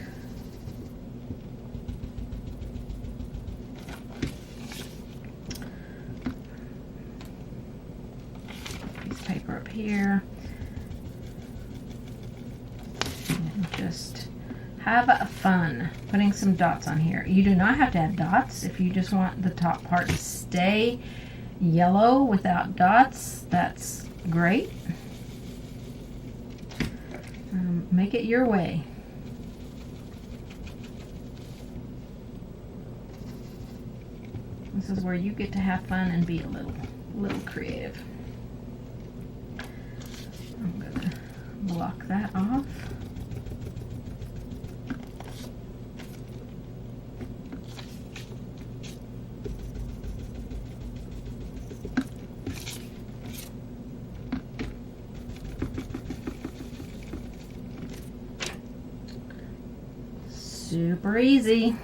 Piece of paper up here. Just have fun putting some dots on here. You do not have to add dots. If you just want the top part to stay yellow without dots, that's great. Make it your way. This is where you get to have fun and be a little creative. I'm gonna block that off. Super easy.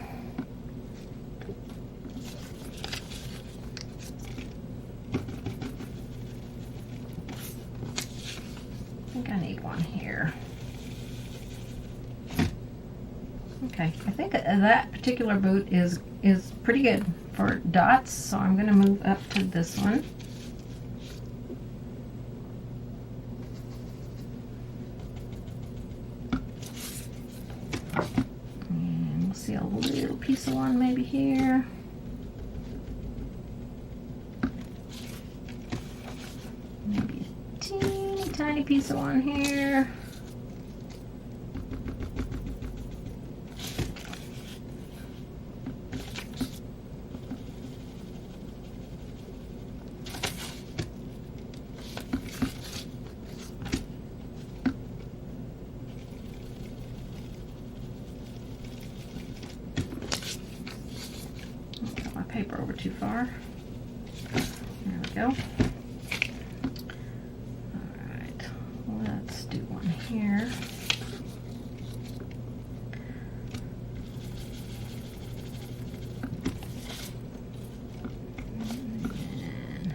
I think I need one here. Okay, I think that particular boot is pretty good for dots, so I'm going to move up to this one. See a little piece of one maybe here. Maybe a teeny tiny piece of one here. Paper over too far. There we go. Alright, let's do one here. And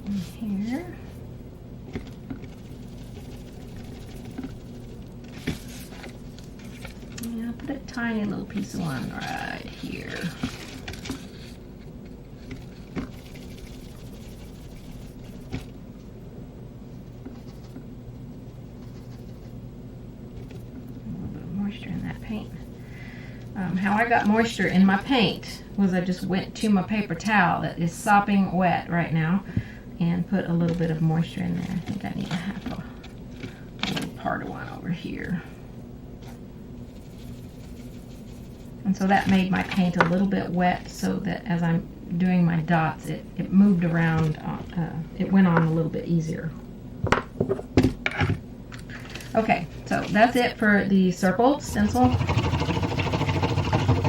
one here. Yeah, I'll put a tiny little piece of one right here. In that paint. How I got moisture in my paint was I just went to my paper towel that is sopping wet right now and put a little bit of moisture in there. I think I need to have a little part of one over here. And so that made my paint a little bit wet so that as I'm doing my dots, it moved around, it went on a little bit easier. Okay, so that's it for the circle stencil.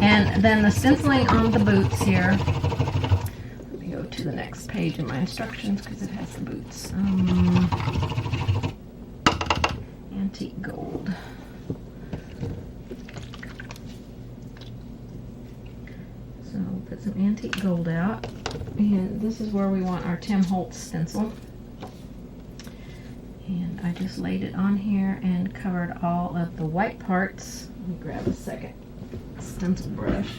And then the stenciling on the boots here. Let me go to the next page in my instructions because it has the boots. Antique gold. So put some antique gold out. And this is where we want our Tim Holtz stencil. And I just laid it on here and covered all of the white parts. Let me grab a second stencil brush.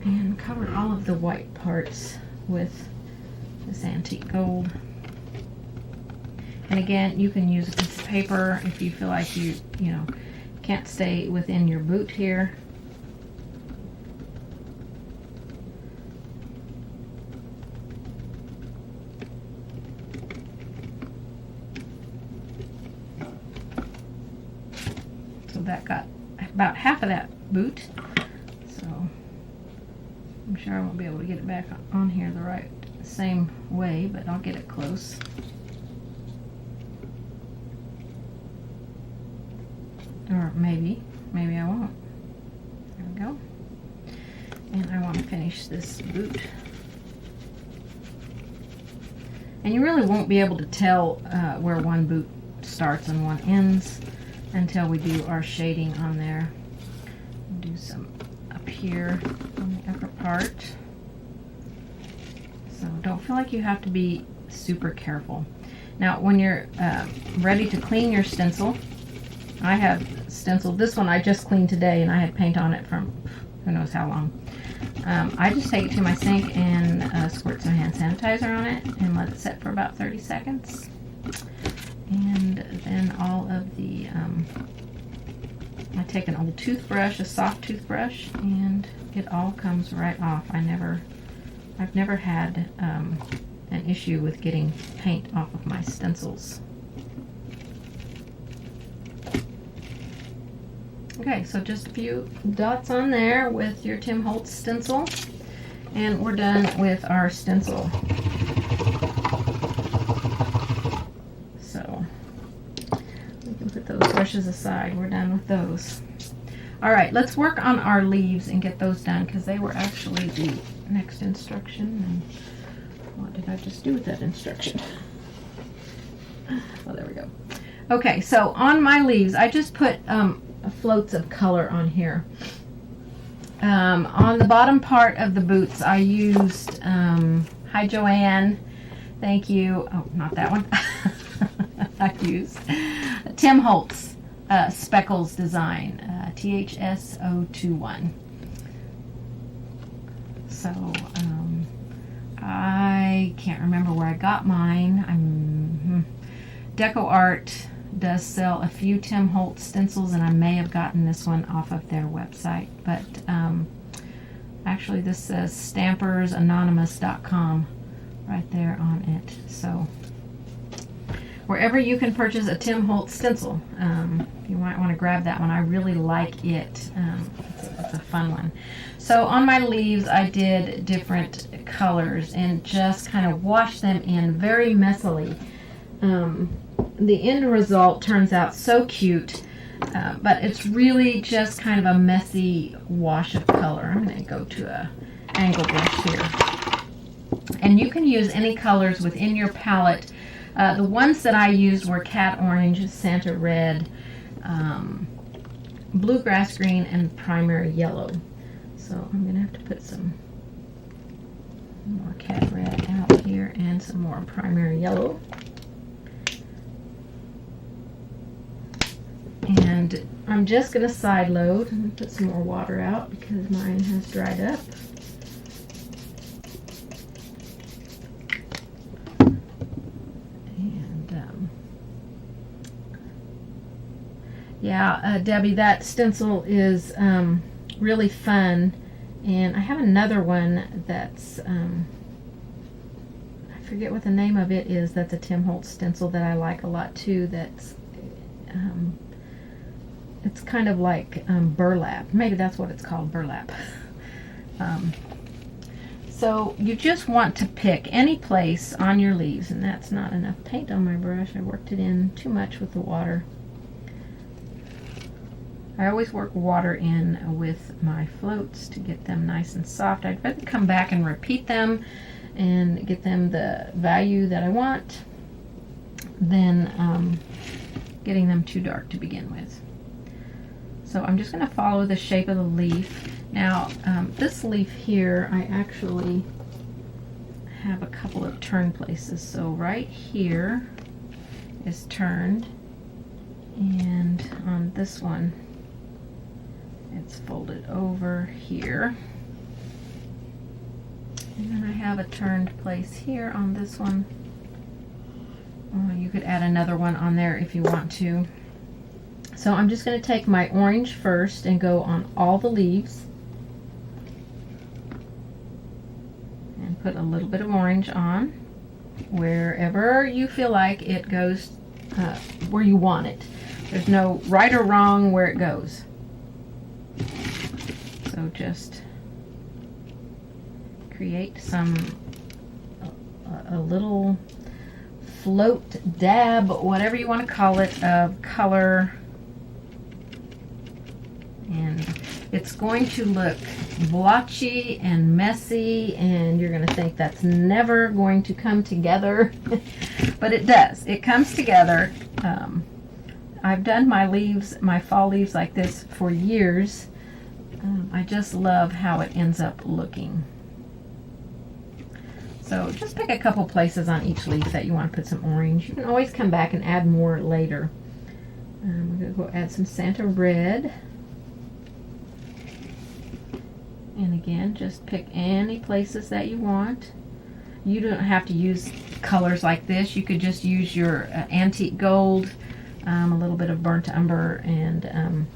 And covered all of the white parts with this antique gold. And again, you can use a piece of paper if you feel like you can't stay within your boot here. So that got about half of that boot. So I'm sure I won't be able to get it back on here the same way, but I'll get it close. Or maybe I won't. There we go. And I want to finish this boot. And you really won't be able to tell where one boot starts and one ends until we do our shading on there. Do some up here on the upper part. So don't feel like you have to be super careful. Now when you're ready to clean your stencil, I have stenciled this one I just cleaned today and I had paint on it from who knows how long. I just take it to my sink and squirt some hand sanitizer on it and let it set for about 30 seconds. And then all of the take an old toothbrush, a soft toothbrush, and it all comes right off. I've never had an issue with getting paint off of my stencils. Okay, so just a few dots on there with your Tim Holtz stencil, and we're done with our stencil. So we can put those brushes aside. We're done with those. All right, let's work on our leaves and get those done, because they were actually the next instruction. And what did I just do with that instruction? Well, there we go. Okay, so on my leaves, I just put floats of color on here. On the bottom part of the boots, I used, hi Joanne, thank you. Oh, not that one. I used Tim Holtz Speckles design, THS021. So I can't remember where I got mine. Deco Art does sell a few Tim Holtz stencils, and I may have gotten this one off of their website, but actually this says stampersanonymous.com right there on it. So wherever you can purchase a Tim Holtz stencil, you might want to grab that one. I really like it. It's a fun one. So on my leaves, I did different colors and just kind of washed them in very messily. The end result turns out so cute, but it's really just kind of a messy wash of color. I'm going to go to a angle brush here. And you can use any colors within your palette. The ones that I used were Cat Orange, Santa Red, Bluegrass Green, and Primary Yellow. So I'm going to have to put some more Cat Red out here and some more Primary Yellow. And I'm just going to side load and put some more water out because mine has dried up. And yeah, Debbie, that stencil is really fun. And I have another one that's, I forget what the name of it is, that's a Tim Holtz stencil that I like a lot too. That's it's kind of like burlap. Maybe that's what it's called, burlap. So you just want to pick any place on your leaves, and that's not enough paint on my brush. I worked it in too much with the water. I always work water in with my floats to get them nice and soft. I'd rather come back and repeat them and get them the value that I want than getting them too dark to begin with. So I'm just going to follow the shape of the leaf. Now, this leaf here, I actually have a couple of turn places. So right here is turned, and on this one, it's folded over here. And then I have a turned place here on this one. You could add another one on there if you want to. So I'm just going to take my orange first and go on all the leaves and put a little bit of orange on wherever you feel like it goes, where you want it. There's no right or wrong where it goes. So just create a little float, dab, whatever you want to call it, of color. And it's going to look blotchy and messy, and you're going to think that's never going to come together. But it does. It comes together. I've done my leaves, my fall leaves like this for years. I just love how it ends up looking. So just pick a couple places on each leaf that you want to put some orange. You can always come back and add more later. I'm going to go add some Santa Red. And again, just pick any places that you want. You don't have to use colors like this. You could just use your antique gold, a little bit of burnt umber, and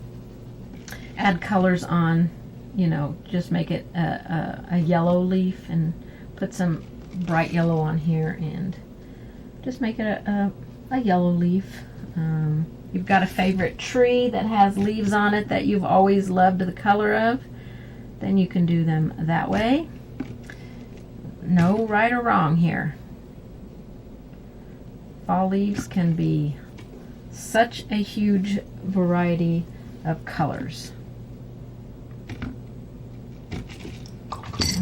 add colors on, you know, just make it a yellow leaf and put some bright yellow on here and just make it a yellow leaf. You've got a favorite tree that has leaves on it that you've always loved the color of, then you can do them that way. No right or wrong here. Fall leaves can be such a huge variety of colors.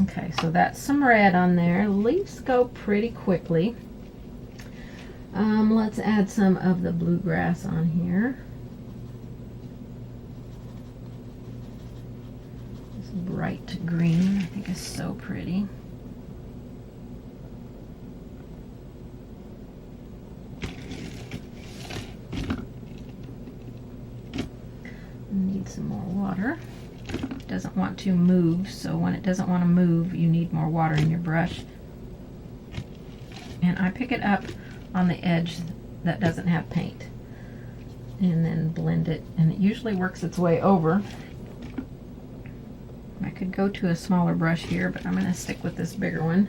Okay, so that's some red on there. Leaves go pretty quickly. Let's add some of the bluegrass on here. This bright green, I think, is so pretty. Need some more water. It doesn't want to move, so when it doesn't want to move, you need more water in your brush. And I pick it up on the edge that doesn't have paint and then blend it, and it usually works its way over. I could go to a smaller brush here, but I'm going to stick with this bigger one.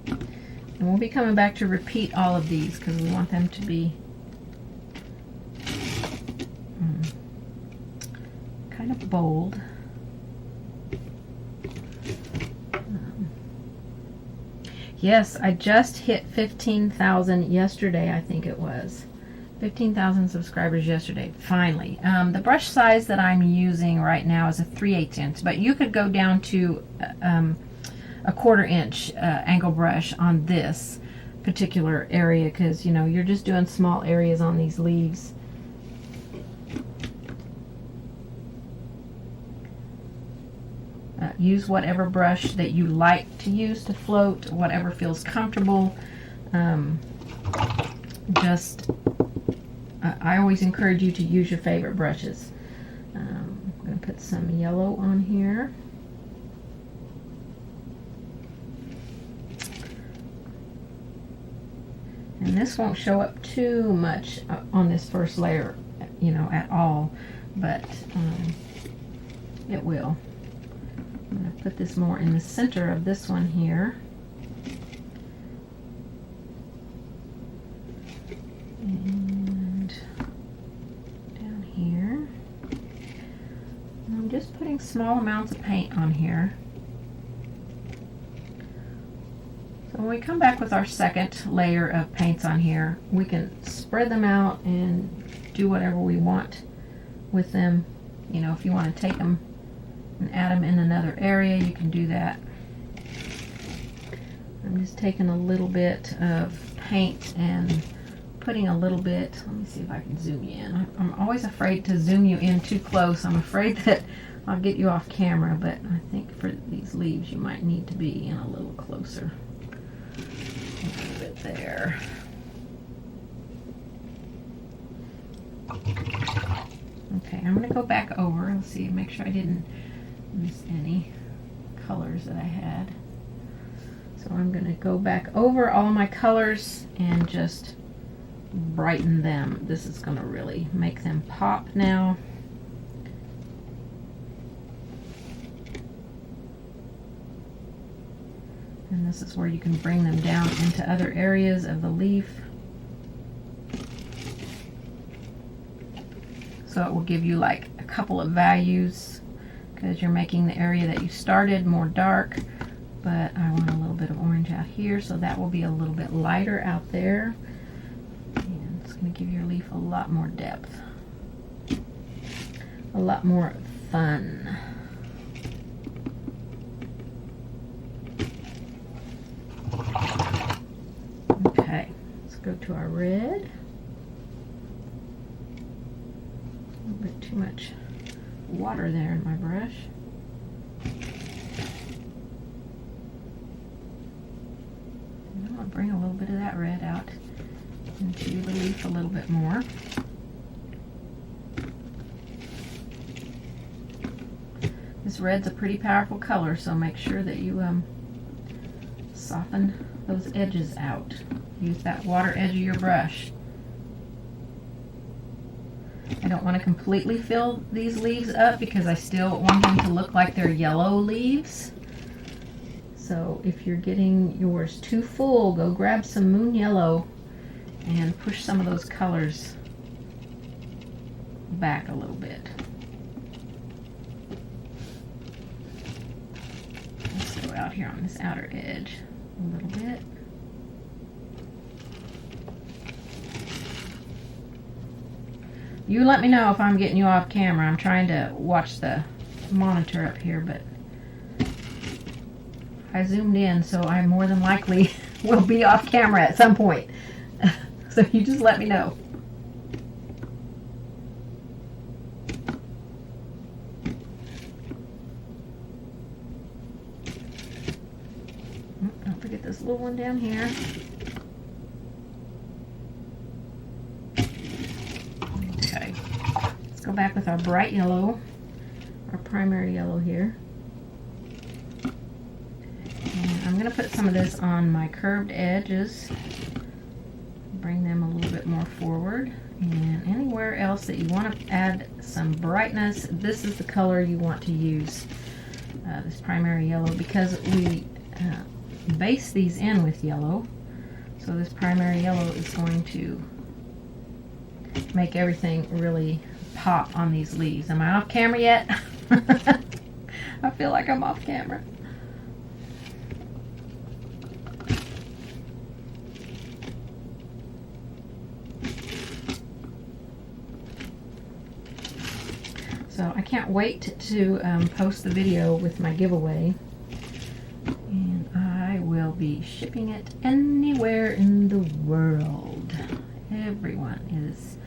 And we'll be coming back to repeat all of these because we want them to be kind of bold. Yes, I just hit 15,000 yesterday, I think it was. 15,000 subscribers yesterday, finally. The brush size that I'm using right now is a 3/8 inch, but you could go down to a 1/4 inch angle brush on this particular area because, you know, you're just doing small areas on these leaves. Use whatever brush that you like to use to float, whatever feels comfortable. I always encourage you to use your favorite brushes. I'm going to put some yellow on here. And this won't show up too much on this first layer, you know, at all, but it will. I'm going to put this more in the center of this one here. And down here. And I'm just putting small amounts of paint on here. So when we come back with our second layer of paints on here, we can spread them out and do whatever we want with them. You know, if you want to take them and add them in another area, you can do that. I'm just taking a little bit of paint and putting a little bit, let me see if I can zoom you in. I'm always afraid to zoom you in too close. I'm afraid that I'll get you off camera, but I think for these leaves you might need to be in a little closer. A little bit there. Okay, I'm going to go back over. Let's see, make sure I didn't miss any colors that I had. So I'm going to go back over all my colors and just brighten them. This is going to really make them pop now. And this is where you can bring them down into other areas of the leaf. So it will give you like a couple of values because you're making the area that you started more dark, but I want a little bit of orange out here, so that will be a little bit lighter out there. And it's going to give your leaf a lot more depth, a lot more fun. Okay, let's go to our red. A little bit too much water there in my brush. And I'm going to bring a little bit of that red out into the leaf a little bit more. This red's a pretty powerful color, so make sure that you soften those edges out. Use that water edge of your brush. I don't want to completely fill these leaves up because I still want them to look like they're yellow leaves. So if you're getting yours too full, go grab some moon yellow and push some of those colors back a little bit. Let's go out here on this outer edge a little bit. You let me know if I'm getting you off camera. I'm trying to watch the monitor up here, but I zoomed in, so I more than likely will be off camera at some point. So you just let me know. Don't forget this little one down here. Okay, let's go back with our bright yellow, our primary yellow here. And I'm going to put some of this on my curved edges. Bring them a little bit more forward, and anywhere else that you want to add some brightness, this is the color you want to use, this primary yellow, because we base these in with yellow, so this primary yellow is going to make everything really pop on these leaves. Am I off camera yet? I feel like I'm off camera. So I can't wait to post the video with my giveaway, and I will be shipping it anywhere in the world. Everyone is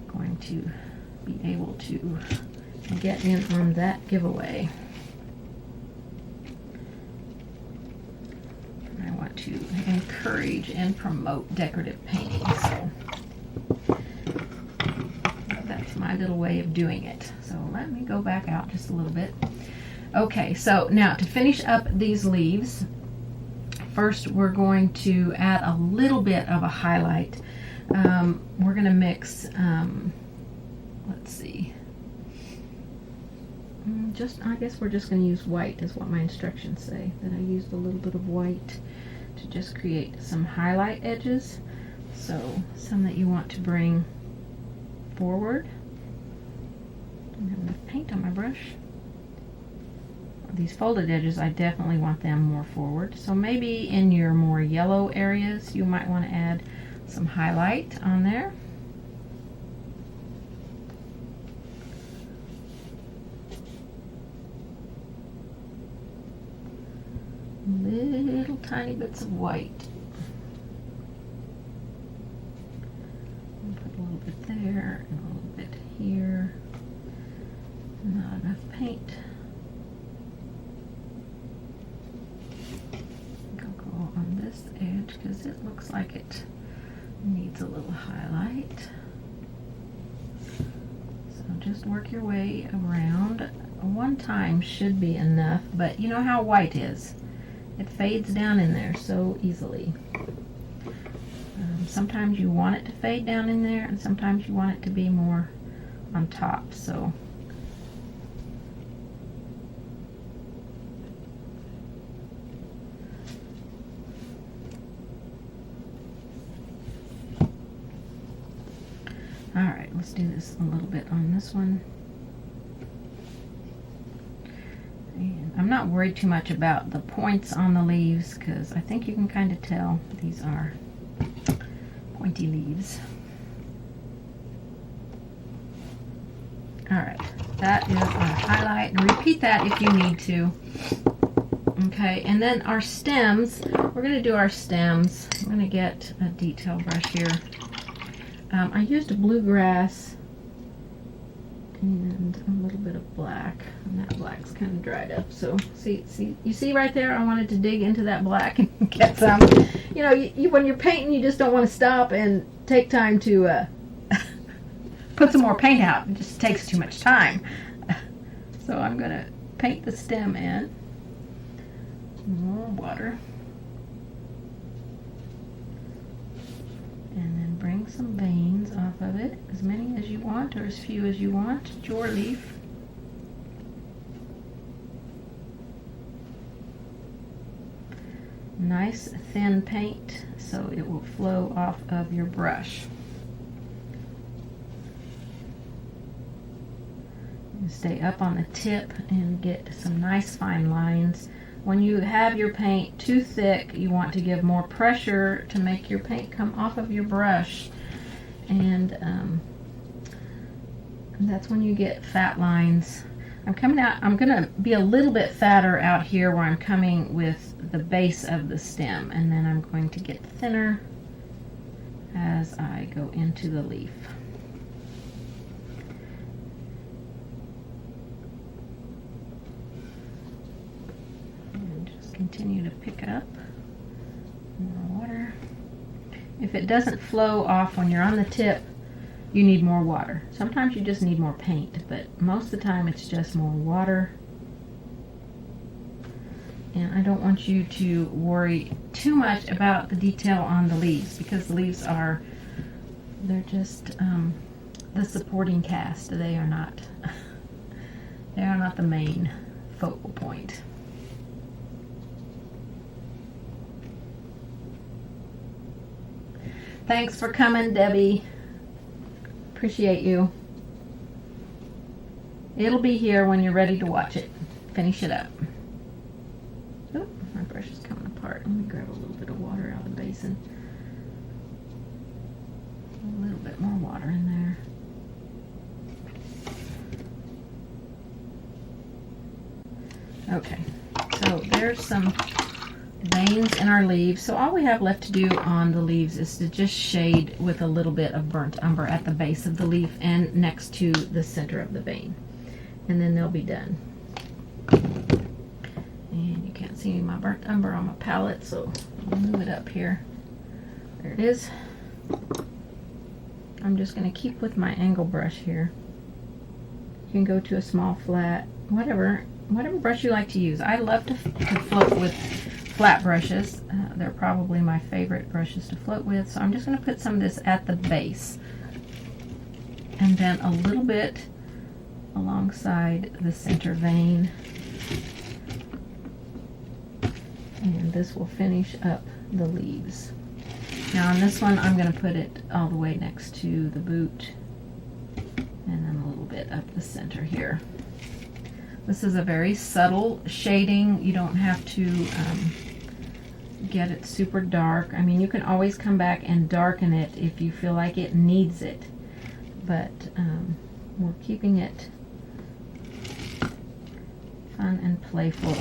going to be able to get in on that giveaway. And I want to encourage and promote decorative painting, so that's my little way of doing it. So let me go back out just a little bit. Okay, so now to finish up these leaves, first we're going to add a little bit of a highlight. We're going to mix, let's see, I guess we're just going to use white is what my instructions say, that I used a little bit of white to just create some highlight edges. So some that you want to bring forward. I don't have enough paint on my brush. These folded edges, I definitely want them more forward. So maybe in your more yellow areas, you might want to add some highlight on there. Little tiny bits of white. Put a little bit there and a little bit here. Not enough paint. Go on this edge because it looks like it needs a little highlight. So just work your way around. One time should be enough, but you know how white is. It fades down in there so easily. Sometimes you want it to fade down in there, and sometimes you want it to be more on top. So alright, let's do this a little bit on this one. And I'm not worried too much about the points on the leaves because I think you can kind of tell these are pointy leaves. Alright, that is our highlight. And repeat that if you need to. Okay, and then our stems, we're going to do our stems. I'm going to get a detail brush here. I used a bluegrass and a little bit of black, and that black's kind of dried up. So you see right there, I wanted to dig into that black and get some. You know, when you're painting, you just don't want to stop and take time to put some more paint out. It just takes too much time. So I'm going to paint the stem in. More water. drawing some veins off of it, as many as you want or as few as you want. It's your leaf. Nice thin paint so it will flow off of your brush. And stay up on the tip and get some nice fine lines. When you have your paint too thick, you want to give more pressure to make your paint come off of your brush, and that's when you get fat lines. I'm gonna be a little bit fatter out here where I'm coming with the base of the stem, and then I'm going to get thinner as I go into the leaf. And just continue to pick up more water. If it doesn't flow off when you're on the tip, you need more water. Sometimes you just need more paint, but most of the time it's just more water. And I don't want you to worry too much about the detail on the leaves, because the leaves they're just the supporting cast. They are not the main focal point. Thanks for coming, Debbie. Appreciate you. It'll be here when you're ready to watch it. Finish it up. Oh, my brush is coming apart. Let me grab a little bit of water out of the basin. A little bit more water in there. Okay, so there's some veins in our leaves. So all we have left to do on the leaves is to just shade with a little bit of burnt umber at the base of the leaf and next to the center of the vein. And then they'll be done. And you can't see my burnt umber on my palette, so I'll move it up here. There it is. I'm just going to keep with my angle brush here. You can go to a small flat, whatever brush you like to use. I love to float with flat brushes. They're probably my favorite brushes to float with. So I'm just going to put some of this at the base, and then a little bit alongside the center vein, and this will finish up the leaves. Now on this one I'm going to put it all the way next to the boot, and then a little bit up the center here. This is a very subtle shading. You don't have to get it super dark. I mean, you can always come back and darken it if you feel like it needs it, but we're keeping it fun and playful.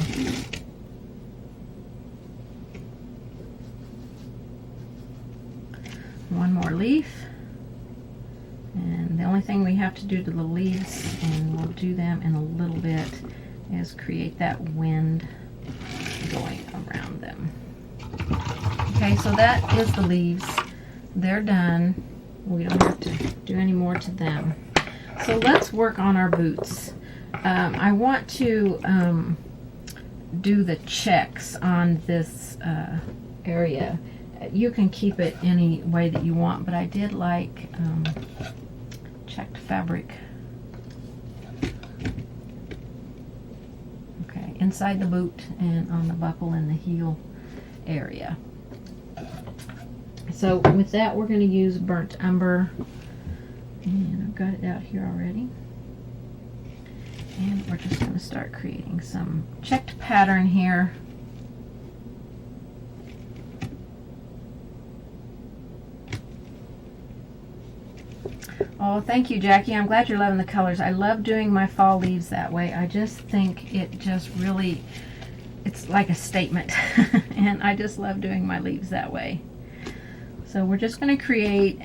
One more leaf, and the only thing we have to do to the leaves, and we'll do them in a little bit, is create that wind going around them. Okay, so that is the leaves. They're done. We don't have to do any more to them. So let's work on our boots. I want to do the checks on this area. You can keep it any way that you want, but I did like checked fabric. Okay, inside the boot and on the buckle and the heel area. So with that, we're going to use burnt umber, and I've got it out here already. And we're just going to start creating some checked pattern here. Oh, thank you, Jackie. I'm glad you're loving the colors. I love doing my fall leaves that way. I just think it just really, it's like a statement. And I just love doing my leaves that way. So we're just going to create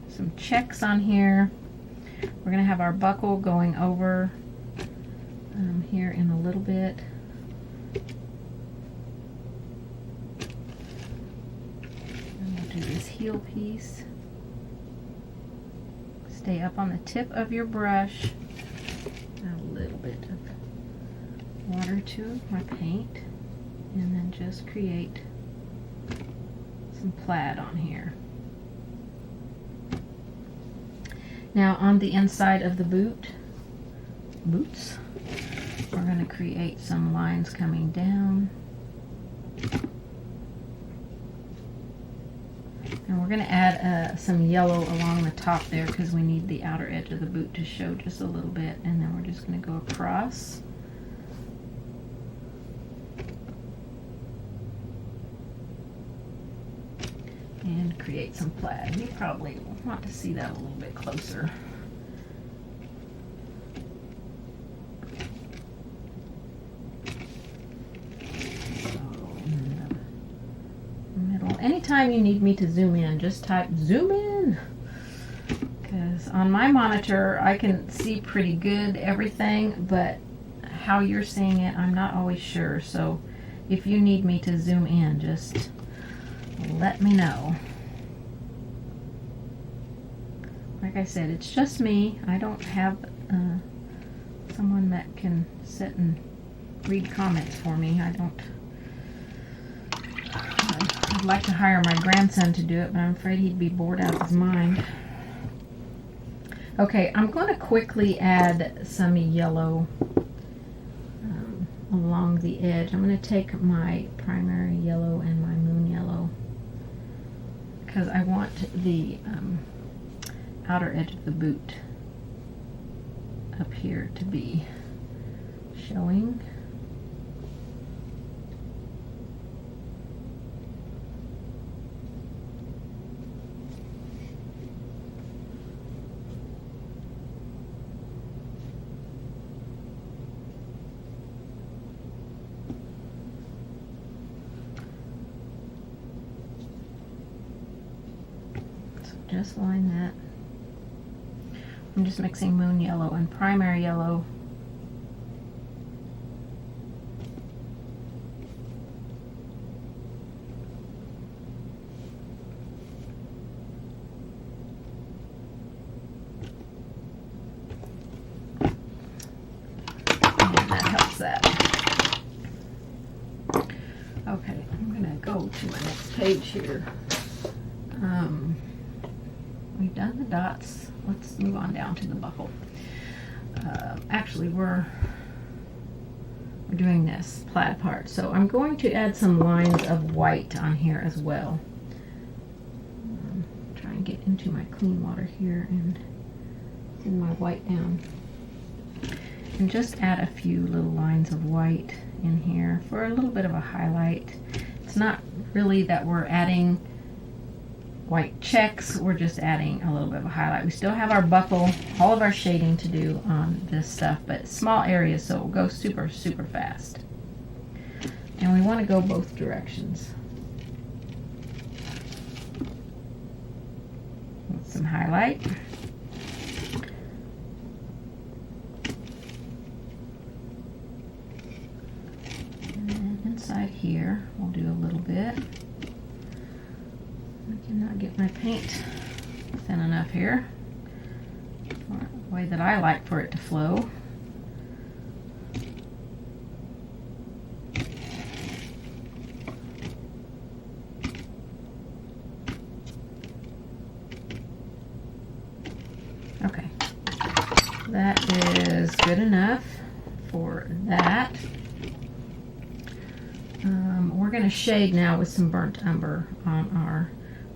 some checks on here. We're going to have our buckle going over here in a little bit. And we'll do this heel piece. Stay up on the tip of your brush. Add a little bit of water to my paint, and then just create some plaid on here. Now on the inside of the boots, we're going to create some lines coming down. And we're going to add some yellow along the top there because we need the outer edge of the boot to show just a little bit. And then we're just going to go across. And create some plaid. You probably want to see that a little bit closer. Anytime you need me to zoom in, just type zoom in, because on my monitor I can see pretty good everything, but how you're seeing it I'm not always sure. So if you need me to zoom in, just let me know. Like I said, it's just me. I don't have someone that can sit and read comments for me. I'd like to hire my grandson to do it, but I'm afraid he'd be bored out of his mind. Okay, I'm going to quickly add some yellow along the edge. I'm going to take my primary yellow and my moon yellow because I want the outer edge of the boot up here to be showing. Just line that. I'm just mixing moon yellow and primary yellow. And that helps that. Okay, I'm going to go to my next page here. We've done the dots. Let's move on down to the buckle. Actually, we're doing this plaid part. So I'm going to add some lines of white on here as well. Try and get into my clean water here and thin my white down. And just add a few little lines of white in here for a little bit of a highlight. It's not really that we're adding white checks, we're just adding a little bit of a highlight. We still have our buckle, all of our shading to do on this stuff, but small areas, so it will go super, super fast. And we want to go both directions. With some highlight. And then inside here, we'll do a little bit. I cannot get my paint thin enough here, the way that I like for it to flow. Okay, that is good enough for that. We're going to shade now with some burnt umber on our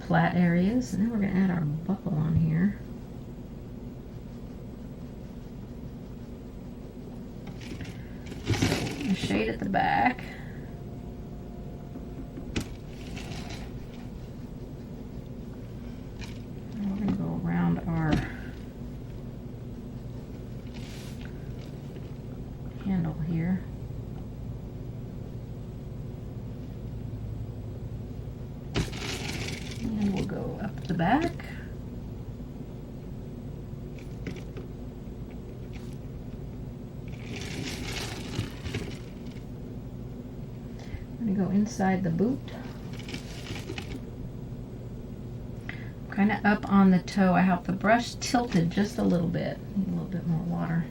flat areas, and then we're going to add our buckle on here. So we shade at the back. And we're going to go around our handle here. And we'll go up the back. I'm going to go inside the boot. Kind of up on the toe. I have the brush tilted just a little bit. Need a little bit more water.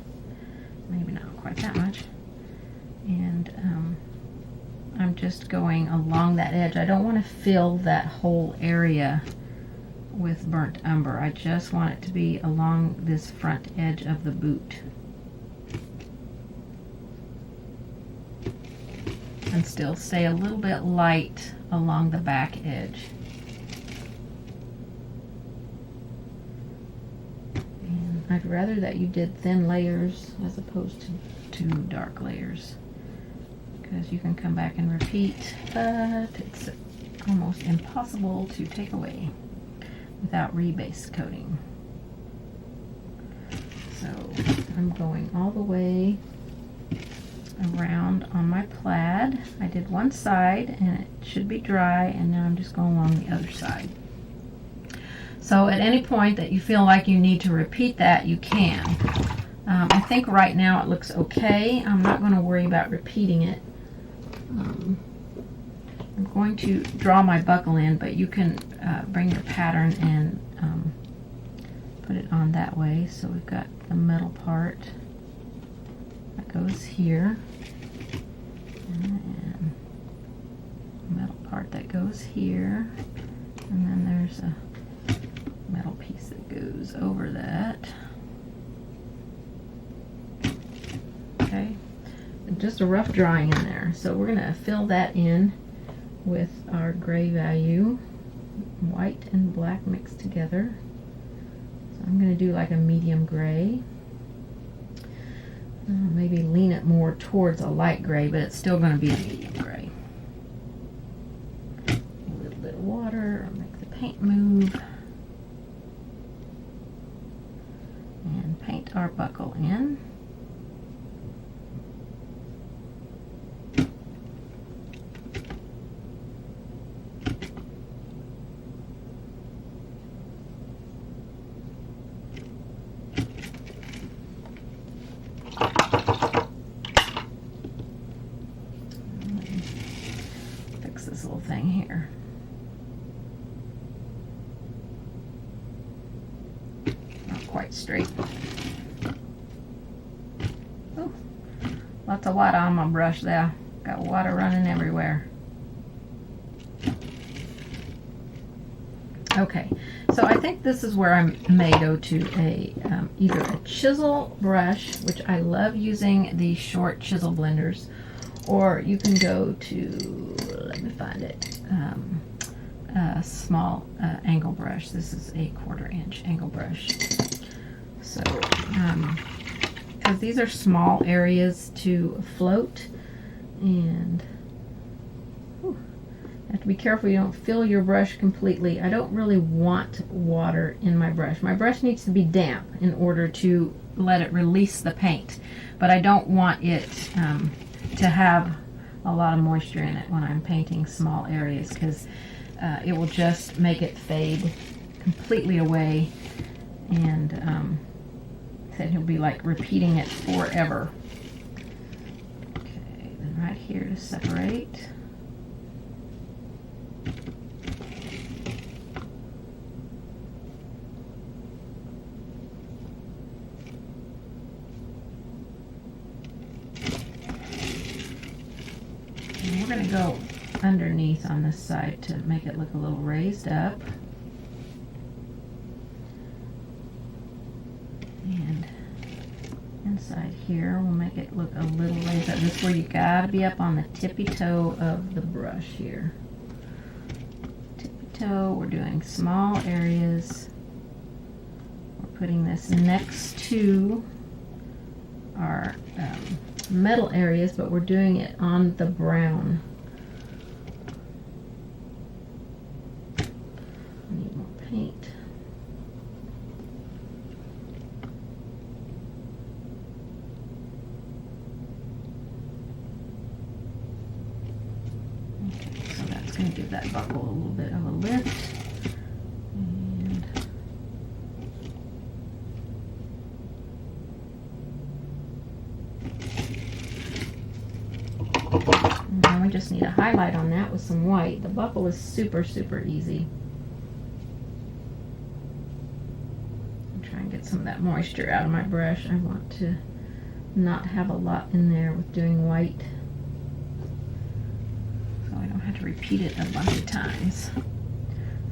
Maybe not quite that much. And I'm just going along that edge. I don't want to fill that whole area with burnt umber. I just want it to be along this front edge of the boot. And still stay a little bit light along the back edge. And I'd rather that you did thin layers as opposed to dark layers, because you can come back and repeat, but it's almost impossible to take away without rebase coating. So I'm going all the way around on my plaid. I did one side and it should be dry, and now I'm just going along the other side. So at any point that you feel like you need to repeat that, you can. I think right now it looks okay. I'm not going to worry about repeating it. I'm going to draw my buckle in, but you can bring your pattern and put it on that way. So we've got the middle part that goes here, and the middle part that goes here, and then there's a metal piece that goes over that. Okay, just a rough drawing in there. So we're going to fill that in with our gray value, white and black mixed together. So I'm going to do like a medium gray. Maybe lean it more towards a light gray, but it's still going to be a medium gray. A little bit of water, make the paint move, and paint our buckle in. This little thing here. Not quite straight. Ooh, lots of water on my brush there. Got water running everywhere. Okay, so I think this is where I may go to a either a chisel brush, which I love using the short chisel blenders, or you can go to, let me find it, a small angle brush. This is a 1/4 inch angle brush. So, because these are small areas to float, and you have to be careful you don't fill your brush completely. I don't really want water in my brush. My brush needs to be damp in order to let it release the paint, but I don't want it to have a lot of moisture in it when I'm painting small areas, because it will just make it fade completely away, and then you'll be like repeating it forever. Okay, then right here to separate. We're going to go underneath on this side to make it look a little raised up. And inside here we'll make it look a little raised up. This is where you got to be up on the tippy toe of the brush here. Tippy toe, we're doing small areas. We're putting this next to our metal areas, but we're doing it on the brown. I need more paint. Okay, so that's going to give that buckle a little bit of a lift. Now we just need a highlight on that with some white. The buckle is super, super easy. I'm trying to get some of that moisture out of my brush. I want to not have a lot in there with doing white, so I don't have to repeat it a bunch of times.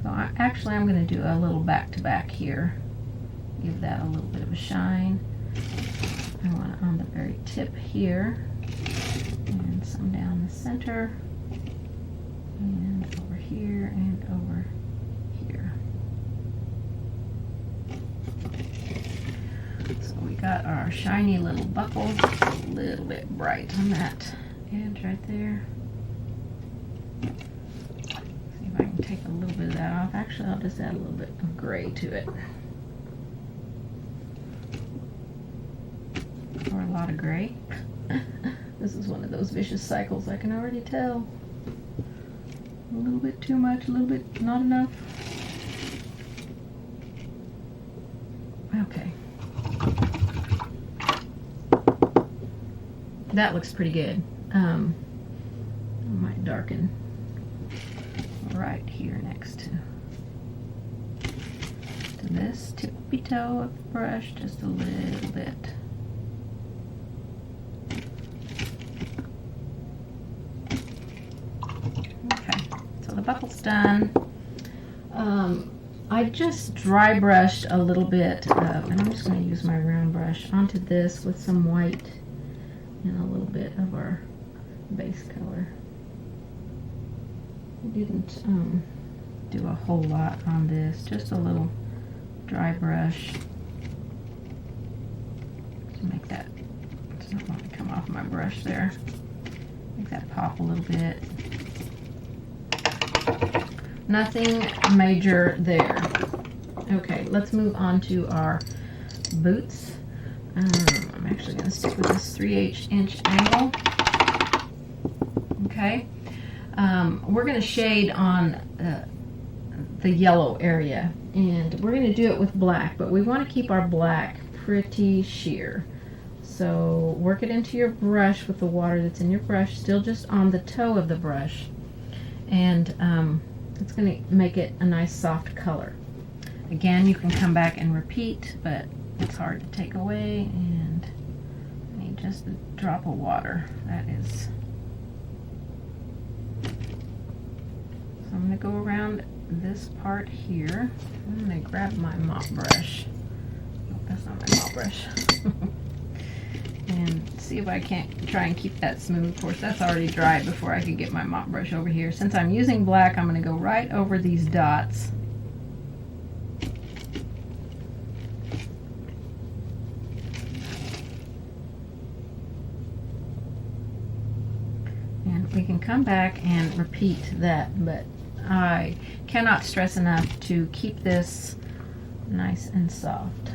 So actually I'm going to do a little back to back here. Give that a little bit of a shine. I want it on the very tip here, and some down the center, and over here, and over here. So we got our shiny little buckle, a little bit bright on that edge right there. See if I can take a little bit of that off. Actually, I'll just add a little bit of gray to it. Or a lot of gray. This is one of those vicious cycles, I can already tell. A little bit too much, a little bit not enough. Okay. That looks pretty good. I might darken right here next to this tippy toe of the brush just a little bit. The buckle's done. I just dry brushed a little bit, and I'm just going to use my round brush onto this with some white and a little bit of our base color. I didn't do a whole lot on this, just a little dry brush to make that, I don't want to come off my brush there, make that pop a little bit. Nothing major there. Okay, let's move on to our boots. I'm actually going to stick with this 3/8 inch angle. Okay, we're going to shade on the yellow area, and we're going to do it with black, but we want to keep our black pretty sheer. So work it into your brush with the water that's in your brush, still just on the toe of the brush, and it's going to make it a nice soft color. Again, you can come back and repeat, but it's hard to take away, and I need just a drop of water. That is. So I'm going to go around this part here. I'm going to grab my mop brush. Oh, that's not my mop brush. And see if I can't try and keep that smooth. Of course, that's already dried before I could get my mop brush over here. Since I'm using black, I'm going to go right over these dots. And we can come back and repeat that, but I cannot stress enough to keep this nice and soft.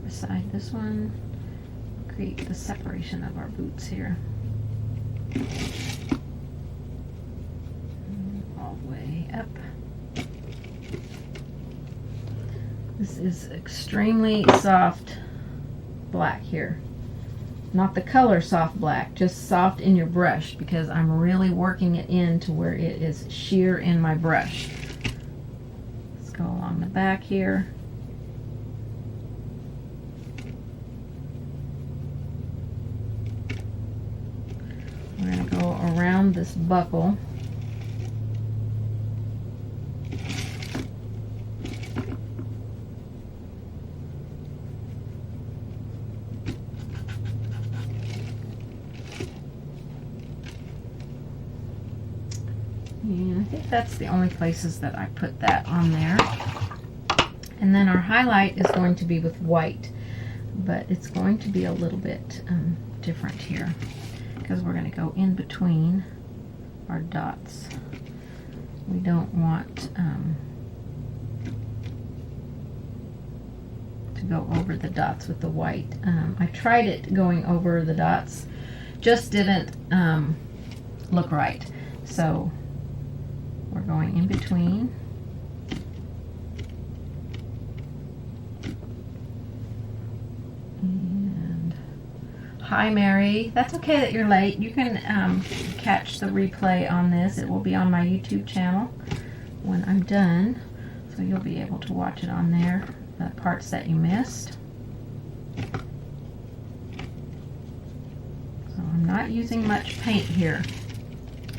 Beside this one, create the separation of our boots here. All the way up. This is extremely soft black here. Not the color soft black, just soft in your brush, because I'm really working it in to where it is sheer in my brush. Let's go along the back here. We're going to go around this buckle. And I think that's the only places that I put that on there. And then our highlight is going to be with white, but it's going to be a little bit different here, because we're going to go in between our dots. We don't want to go over the dots with the white. I tried it going over the dots, just didn't look right. So we're going in between. Hi, Mary. That's okay that you're late. You can catch the replay on this. It will be on my YouTube channel when I'm done. So you'll be able to watch it on there, the parts that you missed. So I'm not using much paint here.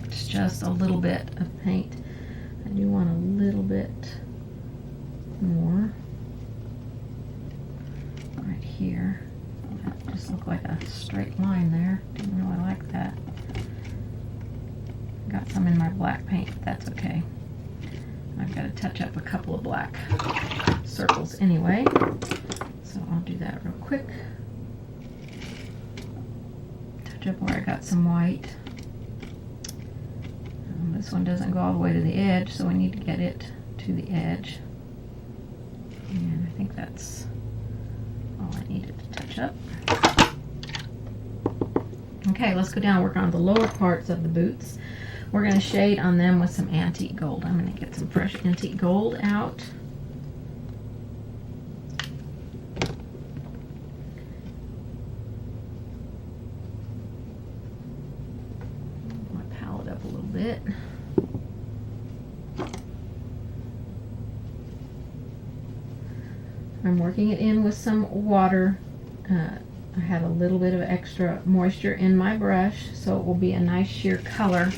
It's just a little bit of paint. I do want a little bit more right here. That just looked like a straight line there. Didn't really like that. Got some in my black paint, but that's okay. I've got to touch up a couple of black circles anyway, so I'll do that real quick. Touch up where I got some white. This one doesn't go all the way to the edge, so we need to get it to the edge. And I think that's all I needed to touch up. Okay, let's go down and work on the lower parts of the boots. We're going to shade on them with some antique gold. I'm going to get some fresh antique gold out. My palette up a little bit. I'm working it in with some water. I had a little bit of extra moisture in my brush, so it will be a nice sheer color.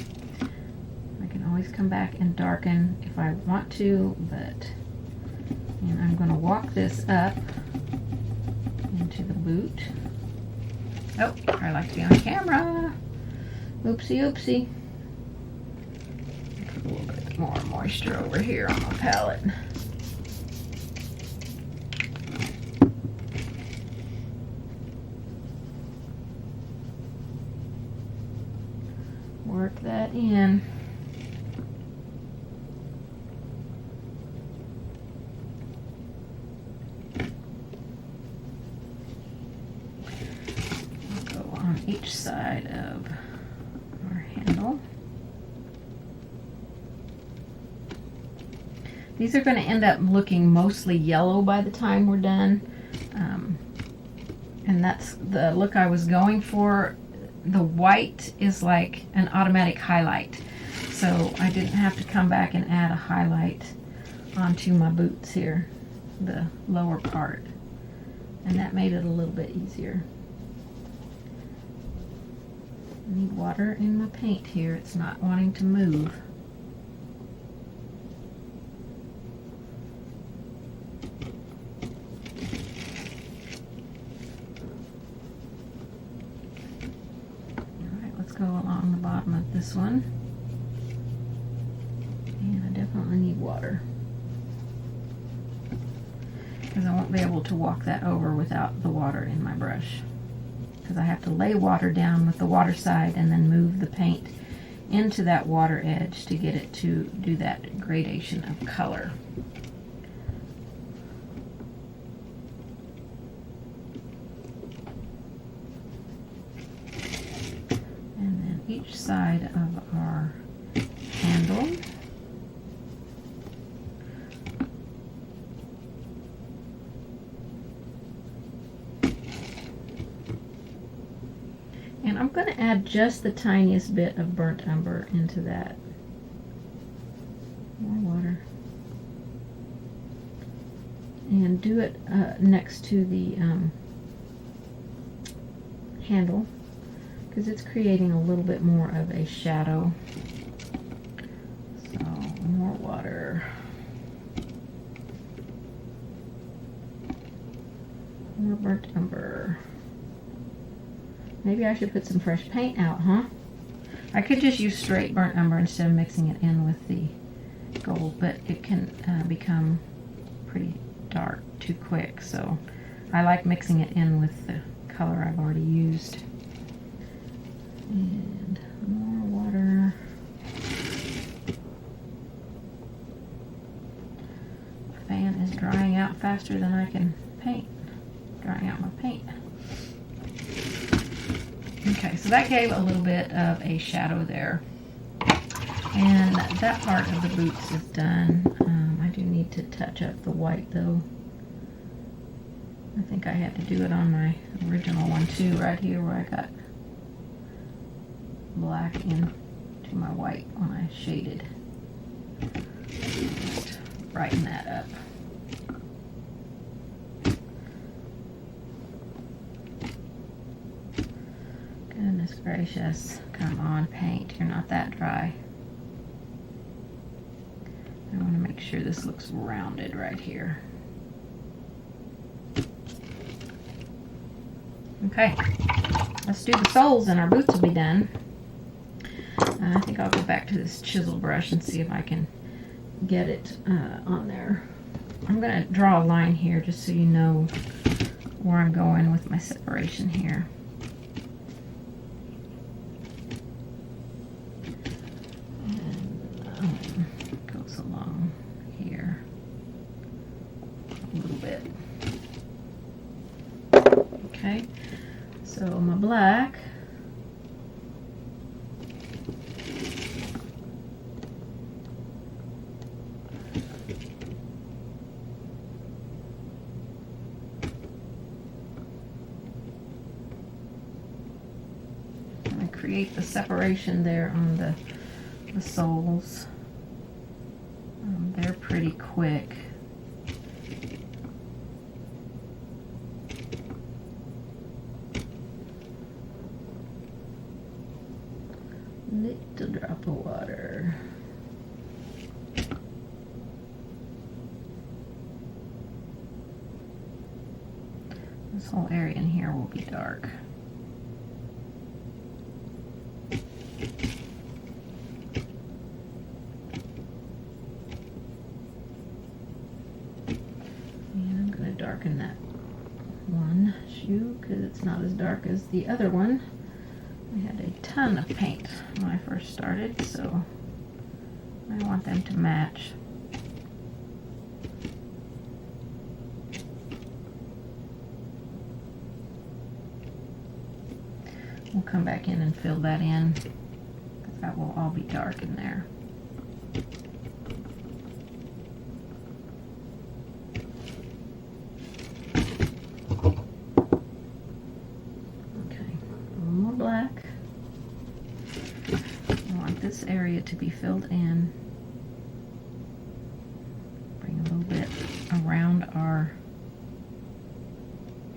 I can always come back and darken if I want to, and I'm going to walk this up into the boot. Oh, I like to be on camera. Oopsie, oopsie. Put a little bit more moisture over here on my palette. Work that in. I'll go on each side of our handle. These are going to end up looking mostly yellow by the time we're done. And that's the look I was going for. The white is like an automatic highlight, so I didn't have to come back and add a highlight onto my boots here, the lower part, and that made it a little bit easier. I need water in my paint here. It's not wanting to move. Go along the bottom of this one, and I definitely need water because I won't be able to walk that over without the water in my brush, because I have to lay water down with the water side and then move the paint into that water edge to get it to do that gradation of color. Each side of our handle. And I'm going to add just the tiniest bit of burnt umber into that. More water. And do it next to the handle, because it's creating a little bit more of a shadow. So more water. More burnt umber. Maybe I should put some fresh paint out, huh? I could just use straight burnt umber instead of mixing it in with the gold, but it can become pretty dark too quick, so I like mixing it in with the color I've already used. And more water. The fan is drying out faster than I can paint. Drying out my paint. Okay, so that gave a little bit of a shadow there. And that part of the boots is done. I do need to touch up the white though. I think I had to do it on my original one too, right here where I got black into my white when I shaded. Just brighten that up. Goodness gracious, come on paint, you're not that dry. I want to make sure this looks rounded right here. Okay, let's do the soles and our boots will be done. I think I'll go back to this chisel brush and see if I can get it on there. I'm going to draw a line here just so you know where I'm going with my separation here. And goes along here a little bit. Okay, so my black. Create the separation there on the soles. They're pretty quick. Little drop of water. This whole area in here will be dark. Darken that one shoe because it's not as dark as the other one. I had a ton of paint when I first started, so I want them to match. We'll come back in and fill that in because that will all be dark in there. This area to be filled in. Bring a little bit around our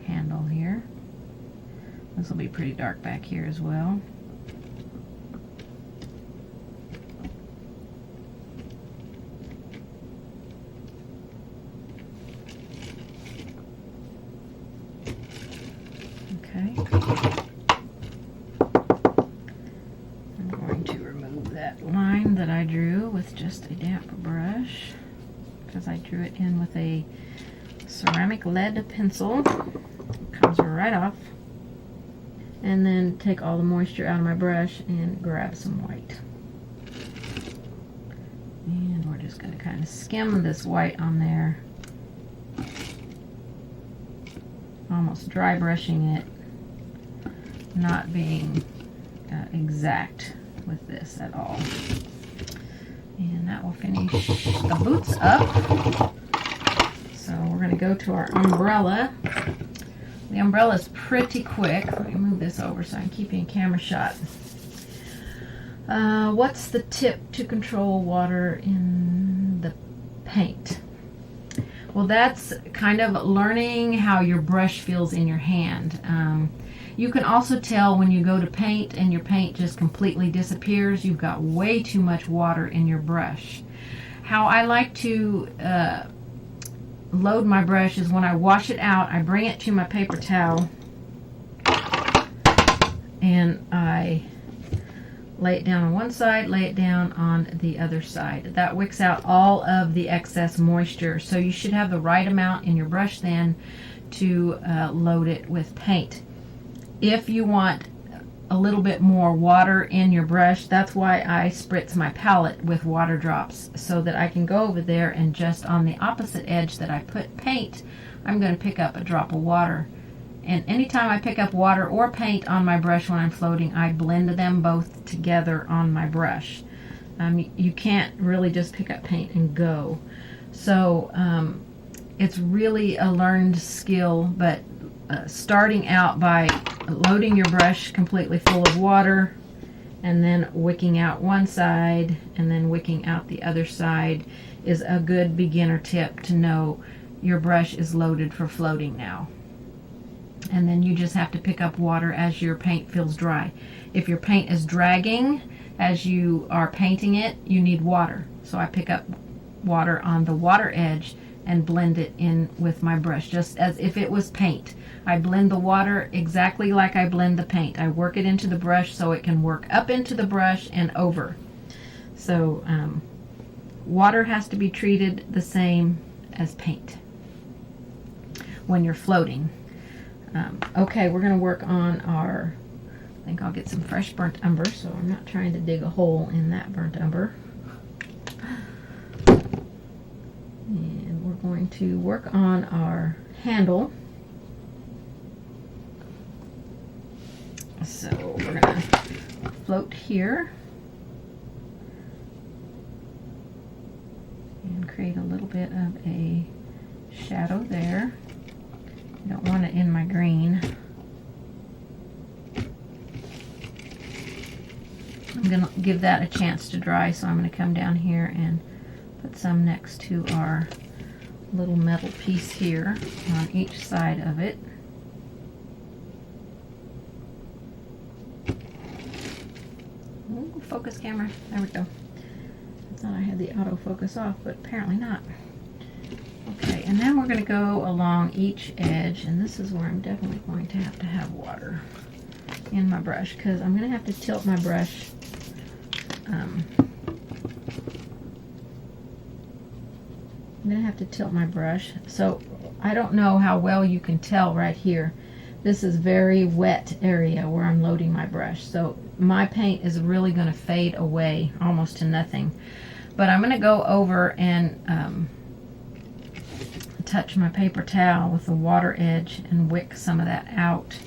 handle here. This will be pretty dark back here as well. Okay. Line that I drew with just a damp brush because I drew it in with a ceramic lead pencil. It comes right off. And then take all the moisture out of my brush and grab some white. And we're just going to kind of skim this white on there. Almost dry brushing it, not being exact with this at all. And that will finish the boots up. So we're going to go to our umbrella. The umbrella is pretty quick. Let me move this over so I can keep you in camera shot. What's the tip to control water in the paint? Well, that's kind of learning how your brush feels in your hand. You can also tell when you go to paint and your paint just completely disappears. You've got way too much water in your brush. How I like to load my brush is when I wash it out, I bring it to my paper towel and I lay it down on one side, lay it down on the other side. That wicks out all of the excess moisture. So you should have the right amount in your brush then to load it with paint. If you want a little bit more water in your brush, that's why I spritz my palette with water drops so that I can go over there and just on the opposite edge that I put paint, I'm going to pick up a drop of water. And anytime I pick up water or paint on my brush when I'm floating, I blend them both together on my brush. You can't really just pick up paint and go. So it's really a learned skill, but starting out by loading your brush completely full of water and then wicking out one side and then wicking out the other side is a good beginner tip to know your brush is loaded for floating now. And then you just have to pick up water as your paint feels dry. If your paint is dragging as you are painting it, you need water. So I pick up water on the water edge and blend it in with my brush, just as if it was paint. I blend the water exactly like I blend the paint. I work it into the brush so it can work up into the brush and over. So water has to be treated the same as paint when you're floating. Okay, we're going to work on our, I think I'll get some fresh burnt umber, so I'm not trying to dig a hole in that burnt umber. And we're going to work on our handle. So we're going to float here and create a little bit of a shadow there. I don't want it in my green. I'm going to give that a chance to dry, so I'm going to come down here and put some next to our little metal piece here on each side of it. Ooh, focus camera. There we go. I thought I had the autofocus off, but apparently not. Okay, and then we're going to go along each edge, and this is where I'm definitely going to have water in my brush, because I'm going to have to tilt my brush so I don't know how well you can tell right here. This is very wet area where I'm loading my brush, so my paint is really going to fade away almost to nothing. But I'm going to go over and touch my paper towel with the water edge and wick some of that out,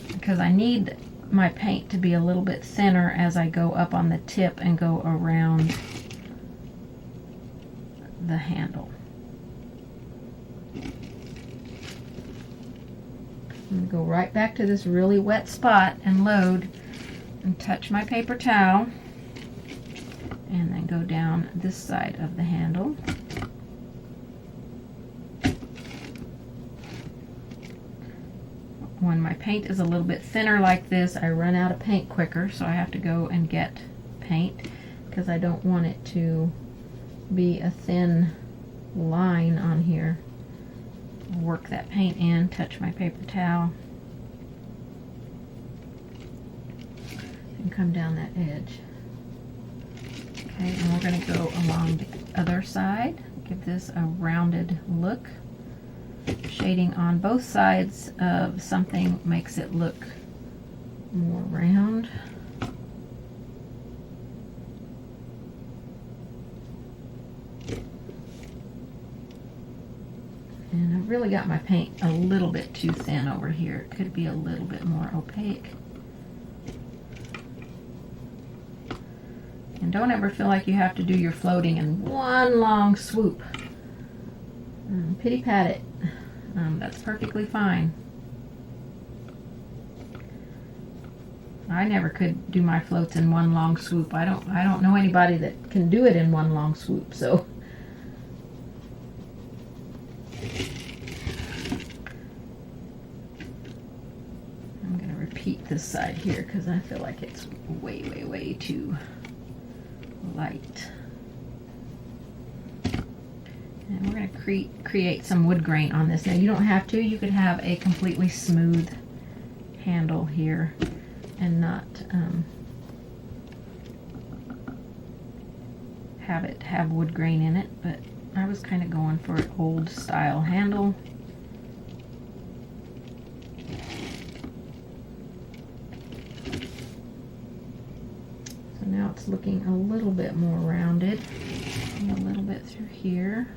because I need my paint to be a little bit thinner as I go up on the tip and go around the handle. I'm going to go right back to this really wet spot and load and touch my paper towel, and then go down this side of the handle. When my paint is a little bit thinner like this, I run out of paint quicker, so I have to go and get paint, because I don't want it to be a thin line on here. Work that paint in, touch my paper towel, and come down that edge. Okay, and we're going to go along the other side, give this a rounded look. Shading on both sides of something makes it look more round. And I've really got my paint a little bit too thin over here. It could be a little bit more opaque. And don't ever feel like you have to do your floating in one long swoop. Pity pat it. That's perfectly fine. I never could do my floats in one long swoop. I don't know anybody that can do it in one long swoop, so I'm going to repeat this side here because I feel like it's way too light. And we're going to create some wood grain on this. Now you don't have to. You could have a completely smooth handle here and not have it have wood grain in it, but I was kind of going for an old style handle. So now it's looking a little bit more rounded, and a little bit through here.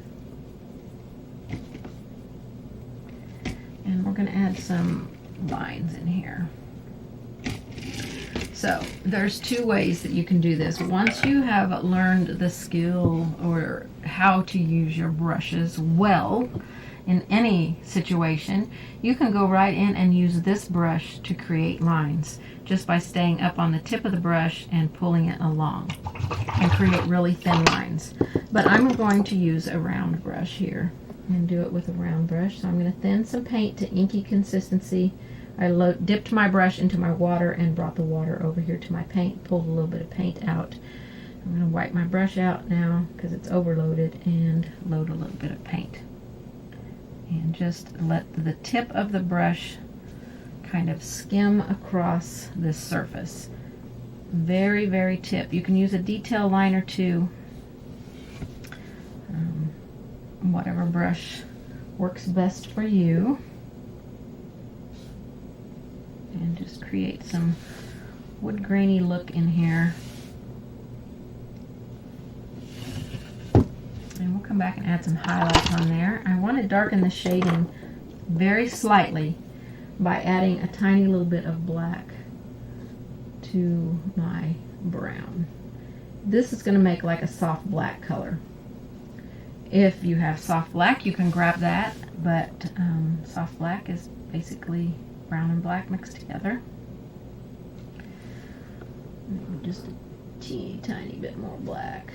And we're going to add some lines in here. So there's two ways that you can do this. Once you have learned the skill or how to use your brushes well in any situation, you can go right in and use this brush to create lines just by staying up on the tip of the brush and pulling it along and create really thin lines. But I'm going to use a round brush here and do it with a round brush. So I'm going to thin some paint to inky consistency. I dipped my brush into my water and brought the water over here to my paint, pulled a little bit of paint out. I'm going to wipe my brush out now because it's overloaded and load a little bit of paint. And just let the tip of the brush kind of skim across this surface. Very, very tip. You can use a detail liner too. Whatever brush works best for you. And just create some wood grainy look in here. And we'll come back and add some highlights on there. I want to darken the shading very slightly by adding a tiny little bit of black to my brown. This is going to make like a soft black color. If you have soft black, you can grab that, but soft black is basically brown and black mixed together. Just a teeny tiny bit more black.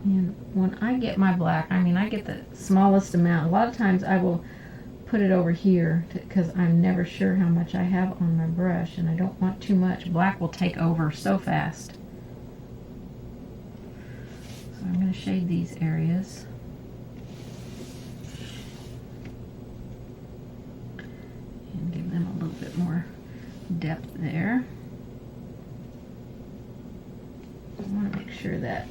And when I get my black, I mean, I get the smallest amount. A lot of times I will put it over here because I'm never sure how much I have on my brush and I don't want too much. Black will take over so fast. So I'm going to shade these areas. And give them a little bit more depth there. I want to make sure that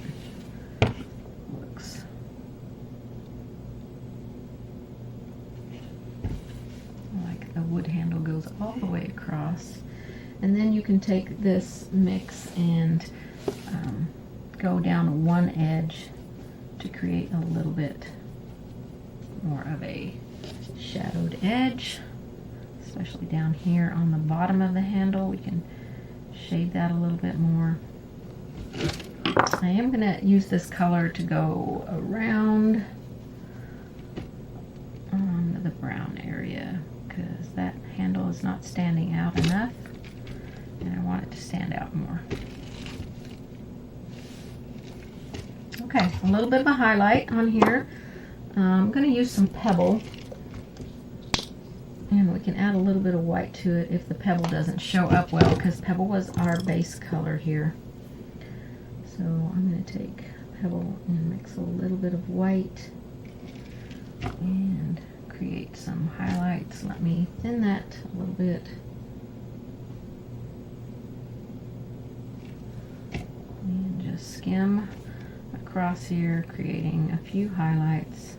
looks like the wood handle goes all the way across. And then you can take this mix and go down one edge to create a little bit more of a shadowed edge, especially down here on the bottom of the handle. We can shade that a little bit more. I am going to use this color to go around on the brown area because that handle is not standing out enough and I want it to stand out more. Okay, a little bit of a highlight on here. I'm going to use some pebble and we can add a little bit of white to it if the pebble doesn't show up well because pebble was our base color here. So I'm going to take pebble and mix a little bit of white and create some highlights. Let me thin that a little bit. And just skim across here, creating a few highlights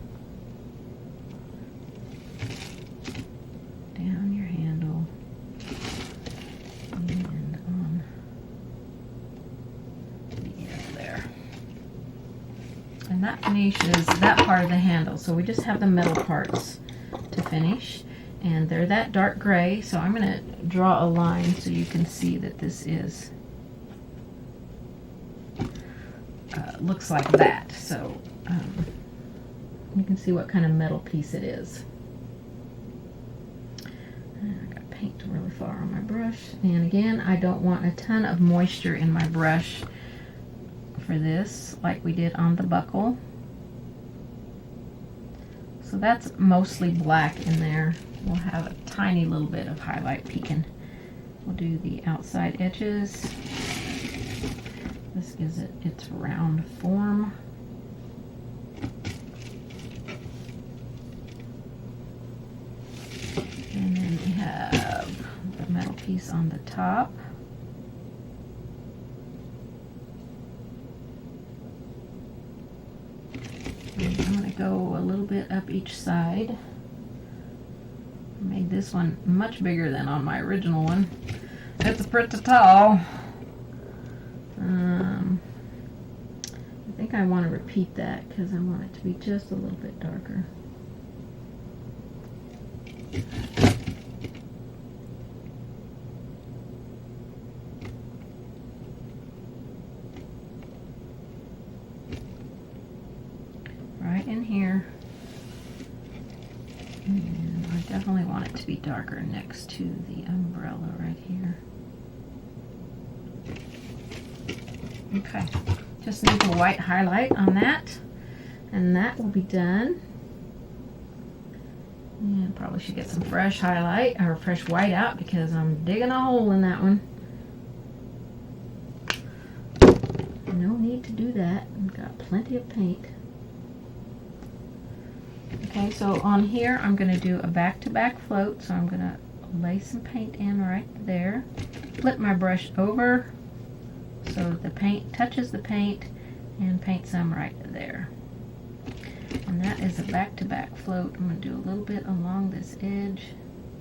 down your handle and on the end there. And that finishes that part of the handle. So we just have the metal parts to finish. And they're that dark gray, so I'm going to draw a line so you can see that this is looks like that. So you can see what kind of metal piece it is. And I got paint really far on my brush. And again, I don't want a ton of moisture in my brush for this, like we did on the buckle. So that's mostly black in there. We'll have a tiny little bit of highlight peeking. We'll do the outside edges. This gives it its round form. And then we have the metal piece on the top. And I'm going to go a little bit up each side. I made this one much bigger than on my original one. It's pretty tall. I think I want to repeat that because I want it to be just a little bit darker. to be darker next to the umbrella right here. Okay, just need a white highlight on that, and that will be done. And probably should get some fresh highlight or fresh white out because I'm digging a hole in that one. No need to do that. I've got plenty of paint. Okay, so on here I'm going to do a back-to-back float, so I'm going to lay some paint in right there. Flip my brush over so the paint touches the paint and paint some right there. And that is a back-to-back float. I'm going to do a little bit along this edge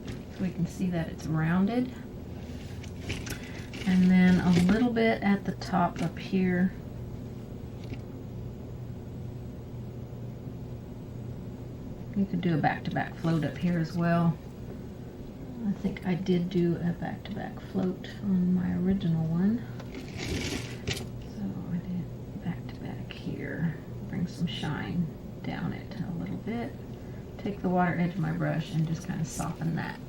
so we can see that it's rounded. And then a little bit at the top up here. You could do a back-to-back float up here as well. I think I did do a back-to-back float on my original one. So I did back-to-back here. Bring some shine down it a little bit. Take the water edge of my brush and just kind of soften that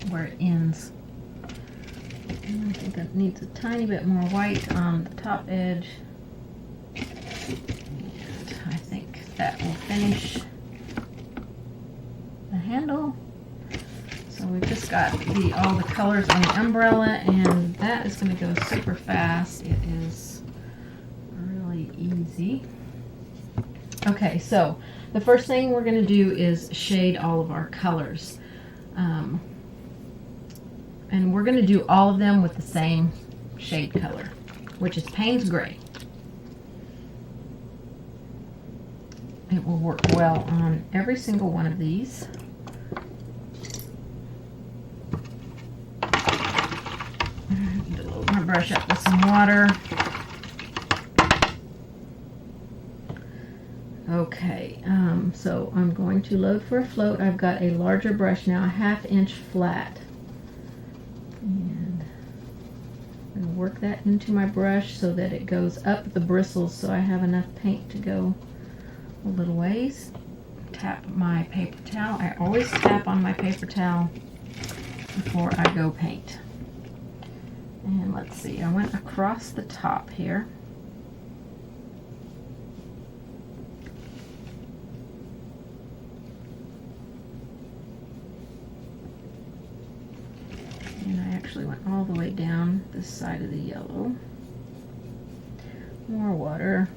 where it ends. And I think that needs a tiny bit more white on the top edge. And I think that will finish the handle. So we've just got all the colors on the umbrella, and that is going to go super fast. It is really easy. Okay, so the first thing we're going to do is shade all of our colors. And we're going to do all of them with the same shade color, which is Payne's Gray. It will work well on every single one of these. Load my brush up with some water. Okay, so I'm going to load for a float. I've got a larger brush now, a 1/2 inch flat. And I'm going to work that into my brush so that it goes up the bristles so I have enough paint to go a little ways. Tap my paper towel. I always tap on my paper towel before I go paint. And let's see, I went across the top here. And I actually went all the way down this side of the yellow. More water.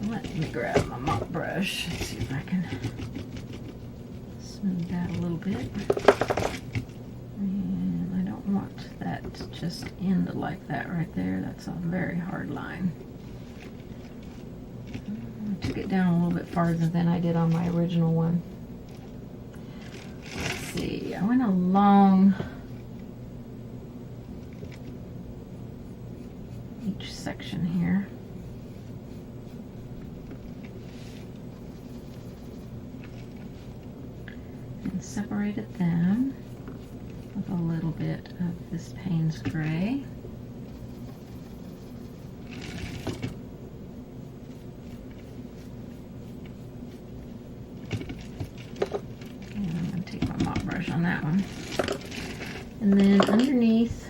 Let me grab my mop brush and see if I can smooth that a little bit. And I don't want that to just end like that right there. That's a very hard line. I took it down a little bit farther than I did on my original one. Let's see, I went along each section here. And separated them with a little bit of this Payne's Gray. And I'm going to take my mop brush on that one. And then underneath,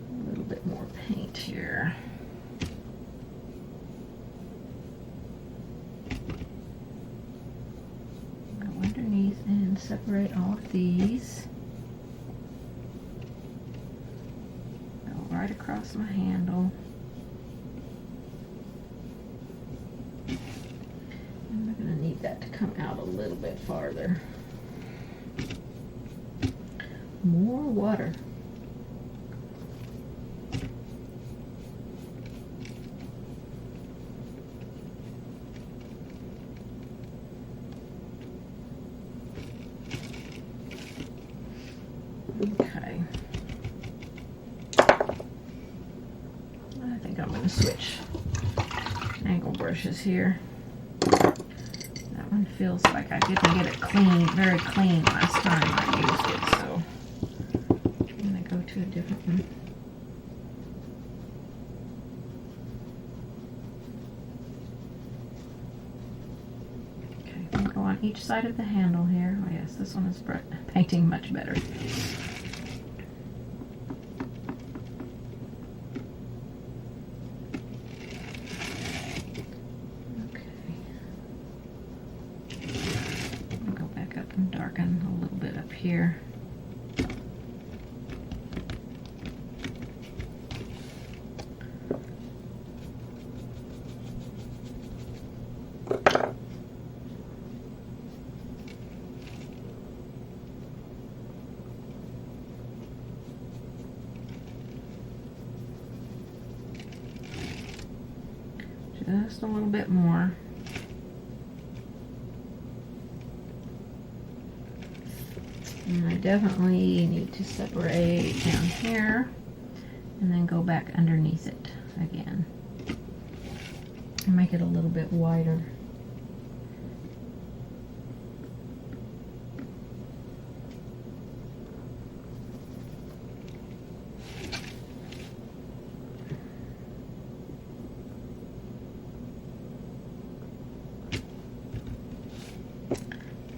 a little bit more paint here. And separate all of these. Go right across my handle. And we're going to need that to come out a little bit farther. More water. Okay. I think I'm going to switch angle brushes here. That one feels like I didn't get it clean, very clean last time I used it, so I'm going to go to a different one. Okay, I'm going to go on each side of the handle here. Oh yes, this one is painting much better. Darken a little bit up here. Just a little bit more. And I definitely need to separate down here and then go back underneath it again and make it a little bit wider.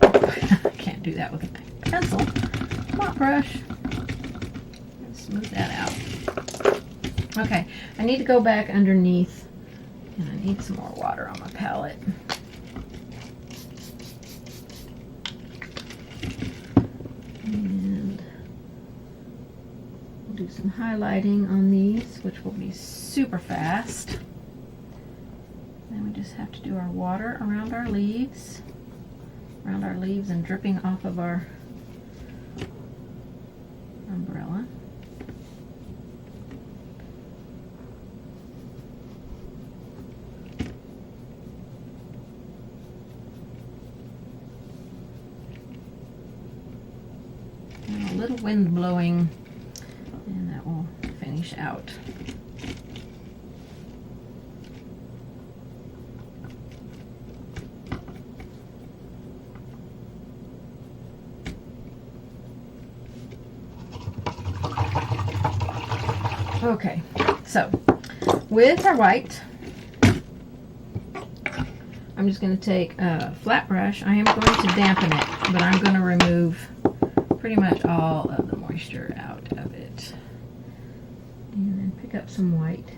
I can't do that with a pencil. Spot brush. Smooth that out. Okay, I need to go back underneath, and I need some more water on my palette. And we'll do some highlighting on these, which will be super fast. Then we just have to do our water around our leaves. And dripping off of our umbrella. And a little wind blowing, and that will finish out. Okay, so with our white, I'm just going to take a flat brush. I am going to dampen it, but I'm going to remove pretty much all of the moisture out of it. And then pick up some white.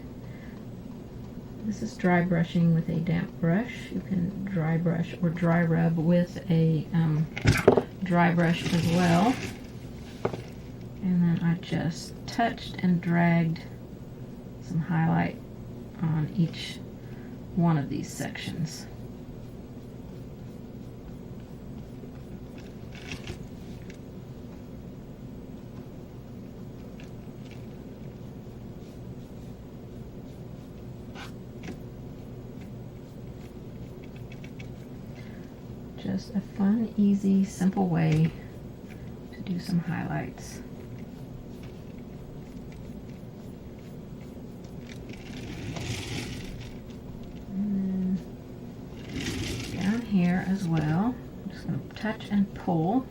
This is dry brushing with a damp brush. You can dry brush or dry rub with a dry brush as well. And then I just touched and dragged some highlight on each one of these sections. Just a fun, easy, simple way to do some highlights. Here as well. I'm just going to touch and pull.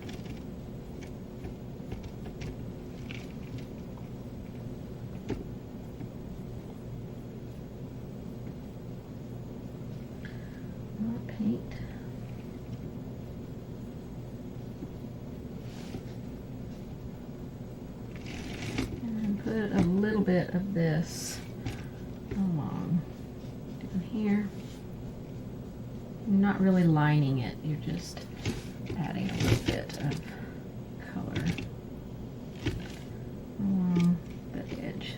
More paint. And put a little bit of this along down here. You're not really lining it, you're just adding a little bit of color along the edge.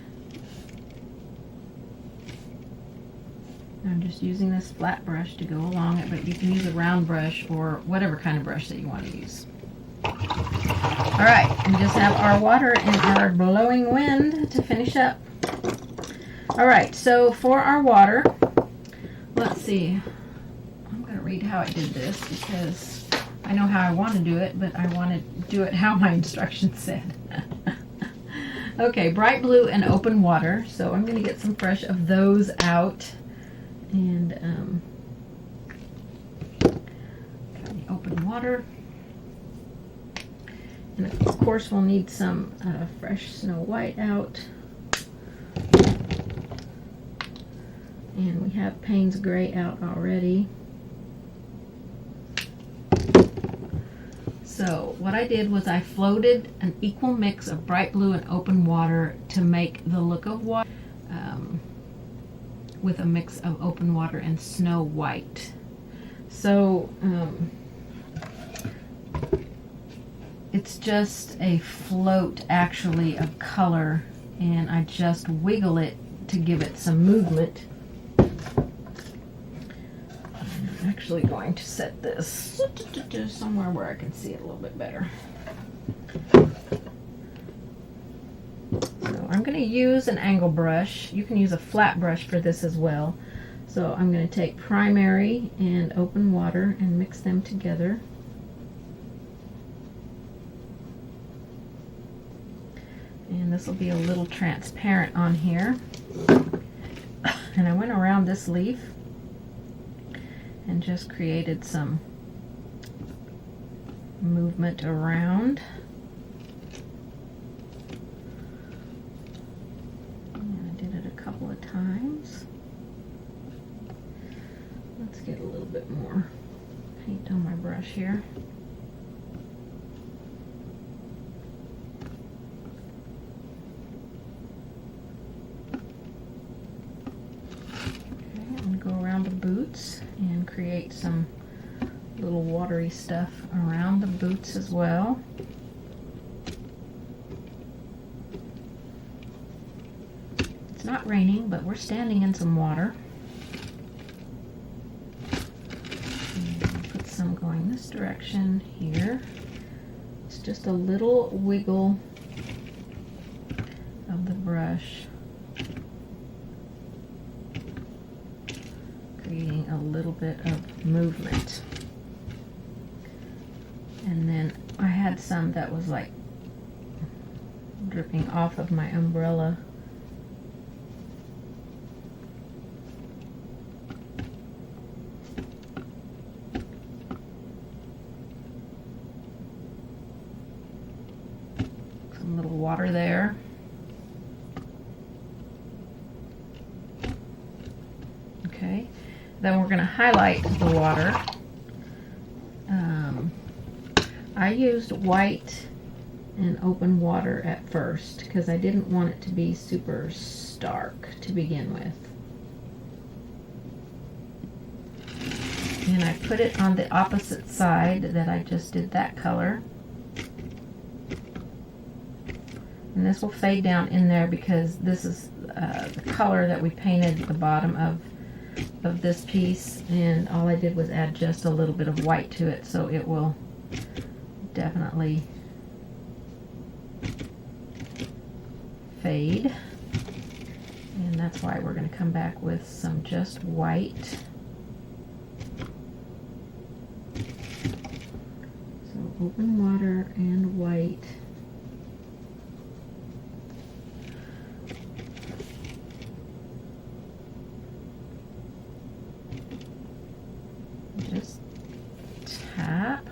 I'm just using this flat brush to go along it, but you can use a round brush or whatever kind of brush that you want to use. Alright, we just have our water and our blowing wind to finish up. Alright, so for our water, let's see. Read how I did this because I know how I want to do it, but I want to do it how my instructions said. Okay, bright blue and open water. So I'm going to get some fresh of those out, and open water. And of course we'll need some fresh Snow White out. And we have Payne's Gray out already. So what I did was I floated an equal mix of bright blue and open water to make the look of water with a mix of open water and Snow White. So it's just a float actually of color, and I just wiggle it to give it some movement. I'm actually going to set this somewhere where I can see it a little bit better. So I'm going to use an angle brush. You can use a flat brush for this as well. So I'm going to take primary and open water and mix them together. And this will be a little transparent on here. And I went around this leaf and just created some movement around. And I did it a couple of times. Let's get a little bit more paint on my brush here. Boots and create some little watery stuff around the boots as well. It's not raining, but we're standing in some water. And put some going this direction here. It's just a little wiggle of the brush, creating a little bit of movement. And then I had some that was like dripping off of my umbrella. Some little water there. Okay. Then we're going to highlight the water. I used white and open water at first because I didn't want it to be super stark to begin with. And I put it on the opposite side that I just did that color. And this will fade down in there because this is the color that we painted the bottom of this piece, and all I did was add just a little bit of white to it, so it will definitely fade. And that's why we're going to come back with some just white. So open water and white. Just tap.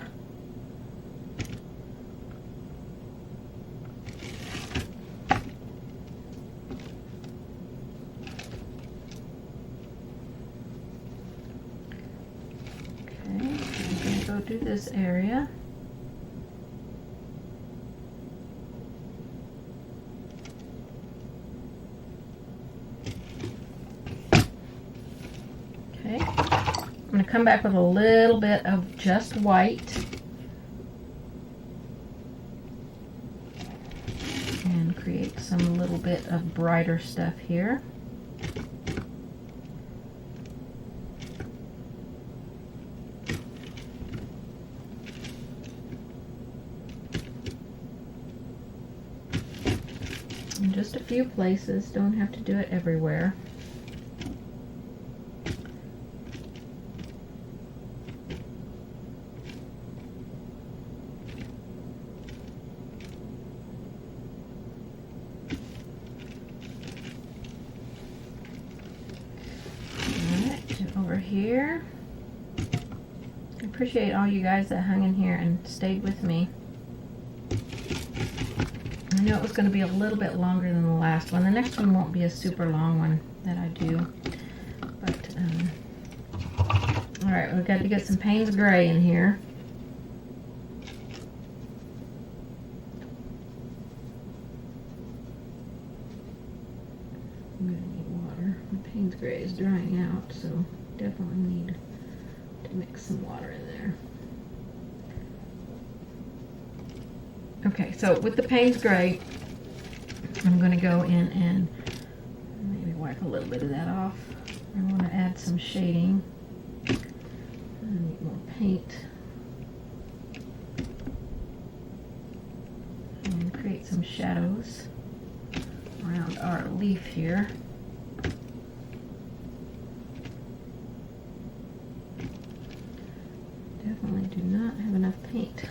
Okay, I'm going to go do this area. Okay. I'm going to come back with a little bit of just white and create some little bit of brighter stuff here. In just a few places, don't have to do it everywhere. Over here, I appreciate all you guys that hung in here and stayed with me. I know it was going to be a little bit longer than the last one. The next one won't be a super long one that I do. But, alright, we've got to get some Payne's Gray in here. I'm going to need water. My Payne's Gray is drying out, so definitely need to mix some water in there. Okay, so with the Payne's Gray, I'm going to go in and maybe wipe a little bit of that off. I want to add some shading. I need more paint. And create some shadows around our leaf here. Definitely do not have enough paint.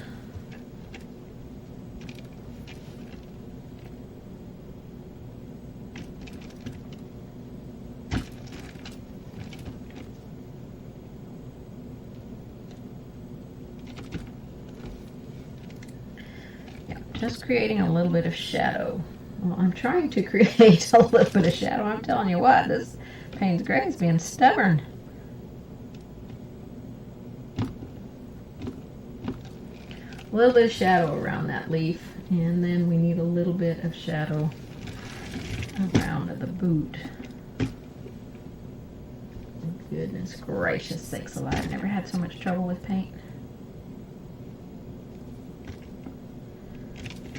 Just creating a little bit of shadow. Well, I'm trying to create a little bit of shadow. I'm telling you what, this Payne's Gray is being stubborn. A little bit of shadow around that leaf, and then we need a little bit of shadow around the boot. Goodness gracious sakes alive, I've never had so much trouble with paint.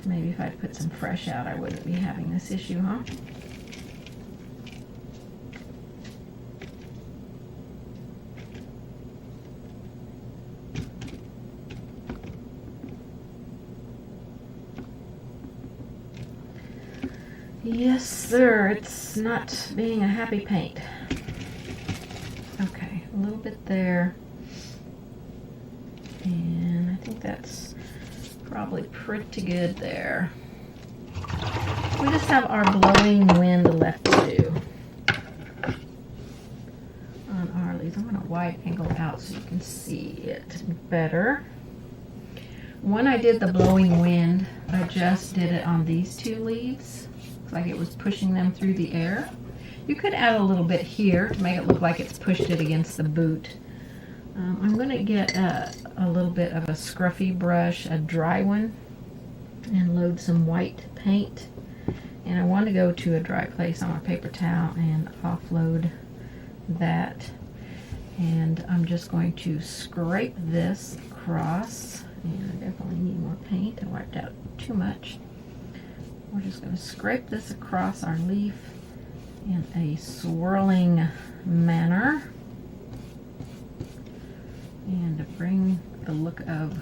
Maybe if I'd put some fresh out, I wouldn't be having this issue, huh? Yes, sir. It's not being a happy paint. Okay, a little bit there. And I think that's probably pretty good there. We just have our blowing wind left to do on our leaves. I'm going to wide angle out so you can see it better. When I did the blowing wind, I just did it on these two leaves. Looks like it was pushing them through the air. You could add a little bit here to make it look like it's pushed it against the boot. I'm going to get a little bit of a scruffy brush, a dry one, and load some white paint. And I want to go to a dry place on my paper towel and offload that. And I'm just going to scrape this across. And I definitely need more paint. I wiped out too much. We're just going to scrape this across our leaf in a swirling manner. And to bring the look of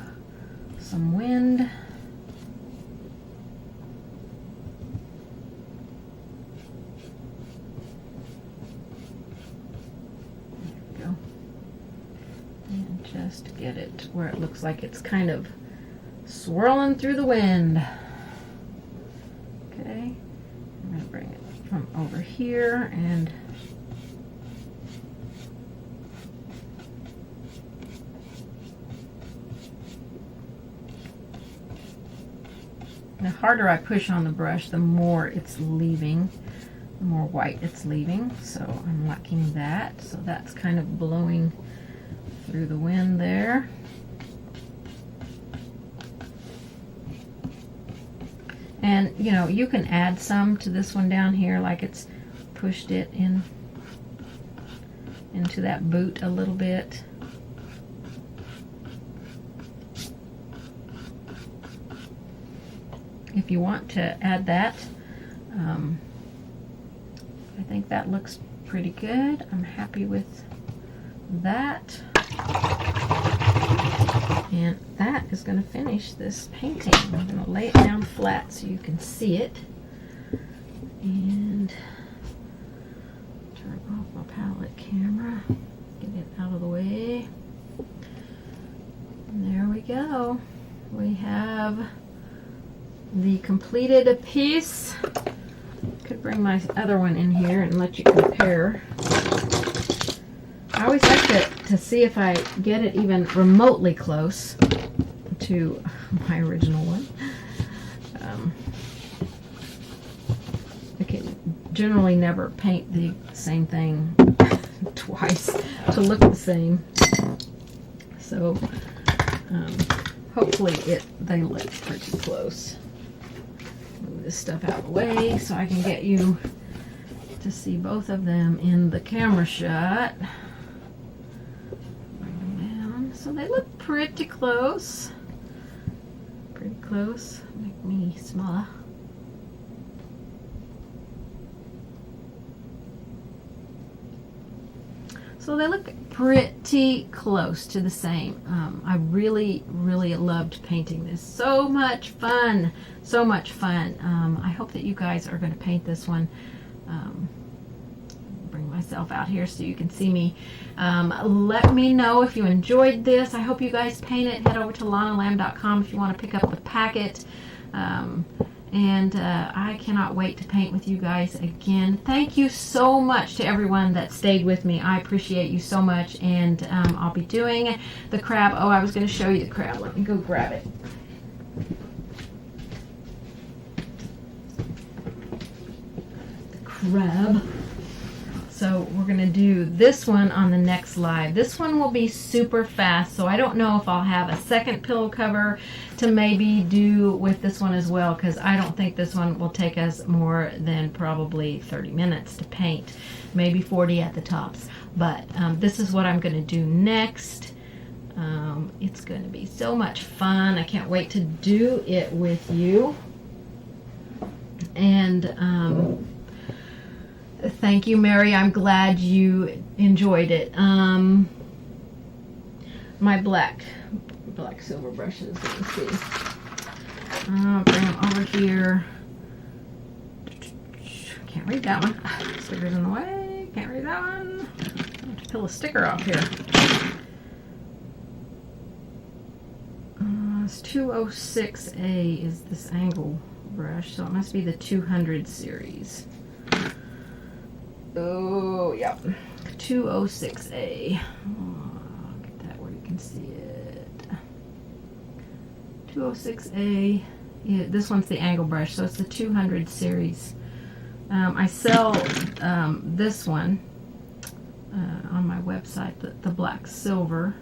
some wind. There we go. And just get it where it looks like it's kind of swirling through the wind. Okay, I'm going to bring it from over here and the harder I push on the brush, the more it's leaving, the more white it's leaving. So I'm liking that. So that's kind of blowing through the wind there. And you know, you can add some to this one down here, like it's pushed it in into that boot a little bit. If you want to add that, I think that looks pretty good. I'm happy with that. And that is going to finish this painting. I'm going to lay it down flat so you can see it. And turn off my palette camera. Get it out of the way. And there we go. We have the completed piece. Could bring my other one in here and let you compare. I always like to see if I get it even remotely close to my original one. I can generally never paint the same thing twice to look the same. So hopefully they look pretty close. Move this stuff out of the way so I can get you to see both of them in the camera shot. Bring them down. So they look pretty close. Pretty close. Make me smaller. So they look pretty close to the same. I really, really loved painting this. So much fun. So much fun. I hope that you guys are going to paint this one. Bring myself out here so you can see me. Let me know if you enjoyed this. I hope you guys paint it. Head over to lonnalamb.com if you want to pick up the packet. I cannot wait to paint with you guys again. Thank you so much to everyone that stayed with me. I appreciate you so much. And I'll be doing the crab. Oh, I was going to show you the crab. Let me go grab it. The crab. So we're going to do this one on the next live. This one will be super fast, so I don't know if I'll have a second pillow cover to maybe do with this one as well, because I don't think this one will take us more than probably 30 minutes to paint, maybe 40 at the tops. But this is what I'm going to do next. It's going to be so much fun. I can't wait to do it with you. And thank you, Mary. I'm glad you enjoyed it. My black silver brushes. Let me see. I'll bring them over here. Can't read that one. Sticker's in the way. Can't read that one. I have to peel a sticker off here. It's 206A is this angle brush, so it must be the 200 series. Oh, yep. 206A. Oh, get that where you can see it. 206A. Yeah, this one's the angle brush, so it's the 200 series. I sell this one on my website, the black silver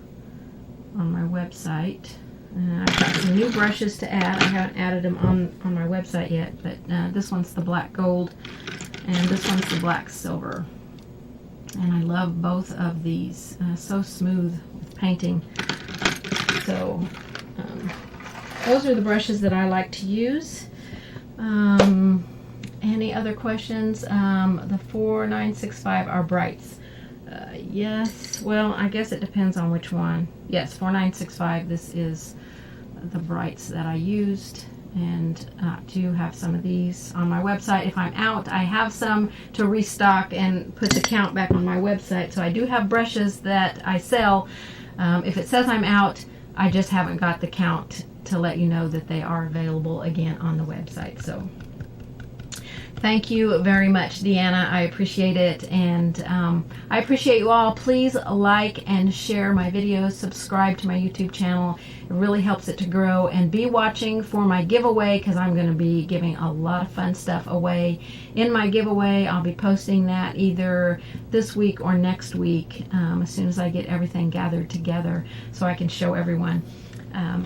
on my website. I've got some new brushes to add. I haven't added them on my website yet, but this one's the black gold. And this one's the black silver. And I love both of these. So smooth with painting. So those are the brushes that I like to use. Any other questions? The 4965 are brights. Yes. Well, I guess it depends on which one. Yes, 4965. This is the brights that I used. And I do have some of these on my website. If I'm out, I have some to restock and put the count back on my website. So I do have brushes that I sell. If it says I'm out, I just haven't got the count to let you know that they are available again on the website. So thank you very much, Deanna. I appreciate it. And I appreciate you all. Please like and share my videos. Subscribe to my YouTube channel. It really helps it to grow. And be watching for my giveaway, because I'm going to be giving a lot of fun stuff away in my giveaway. I'll be posting that either this week or next week as soon as I get everything gathered together so I can show everyone.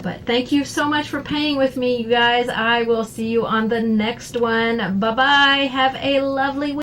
But thank you so much for painting with me, you guys. I will see you on the next one. Bye-bye. Have a lovely week.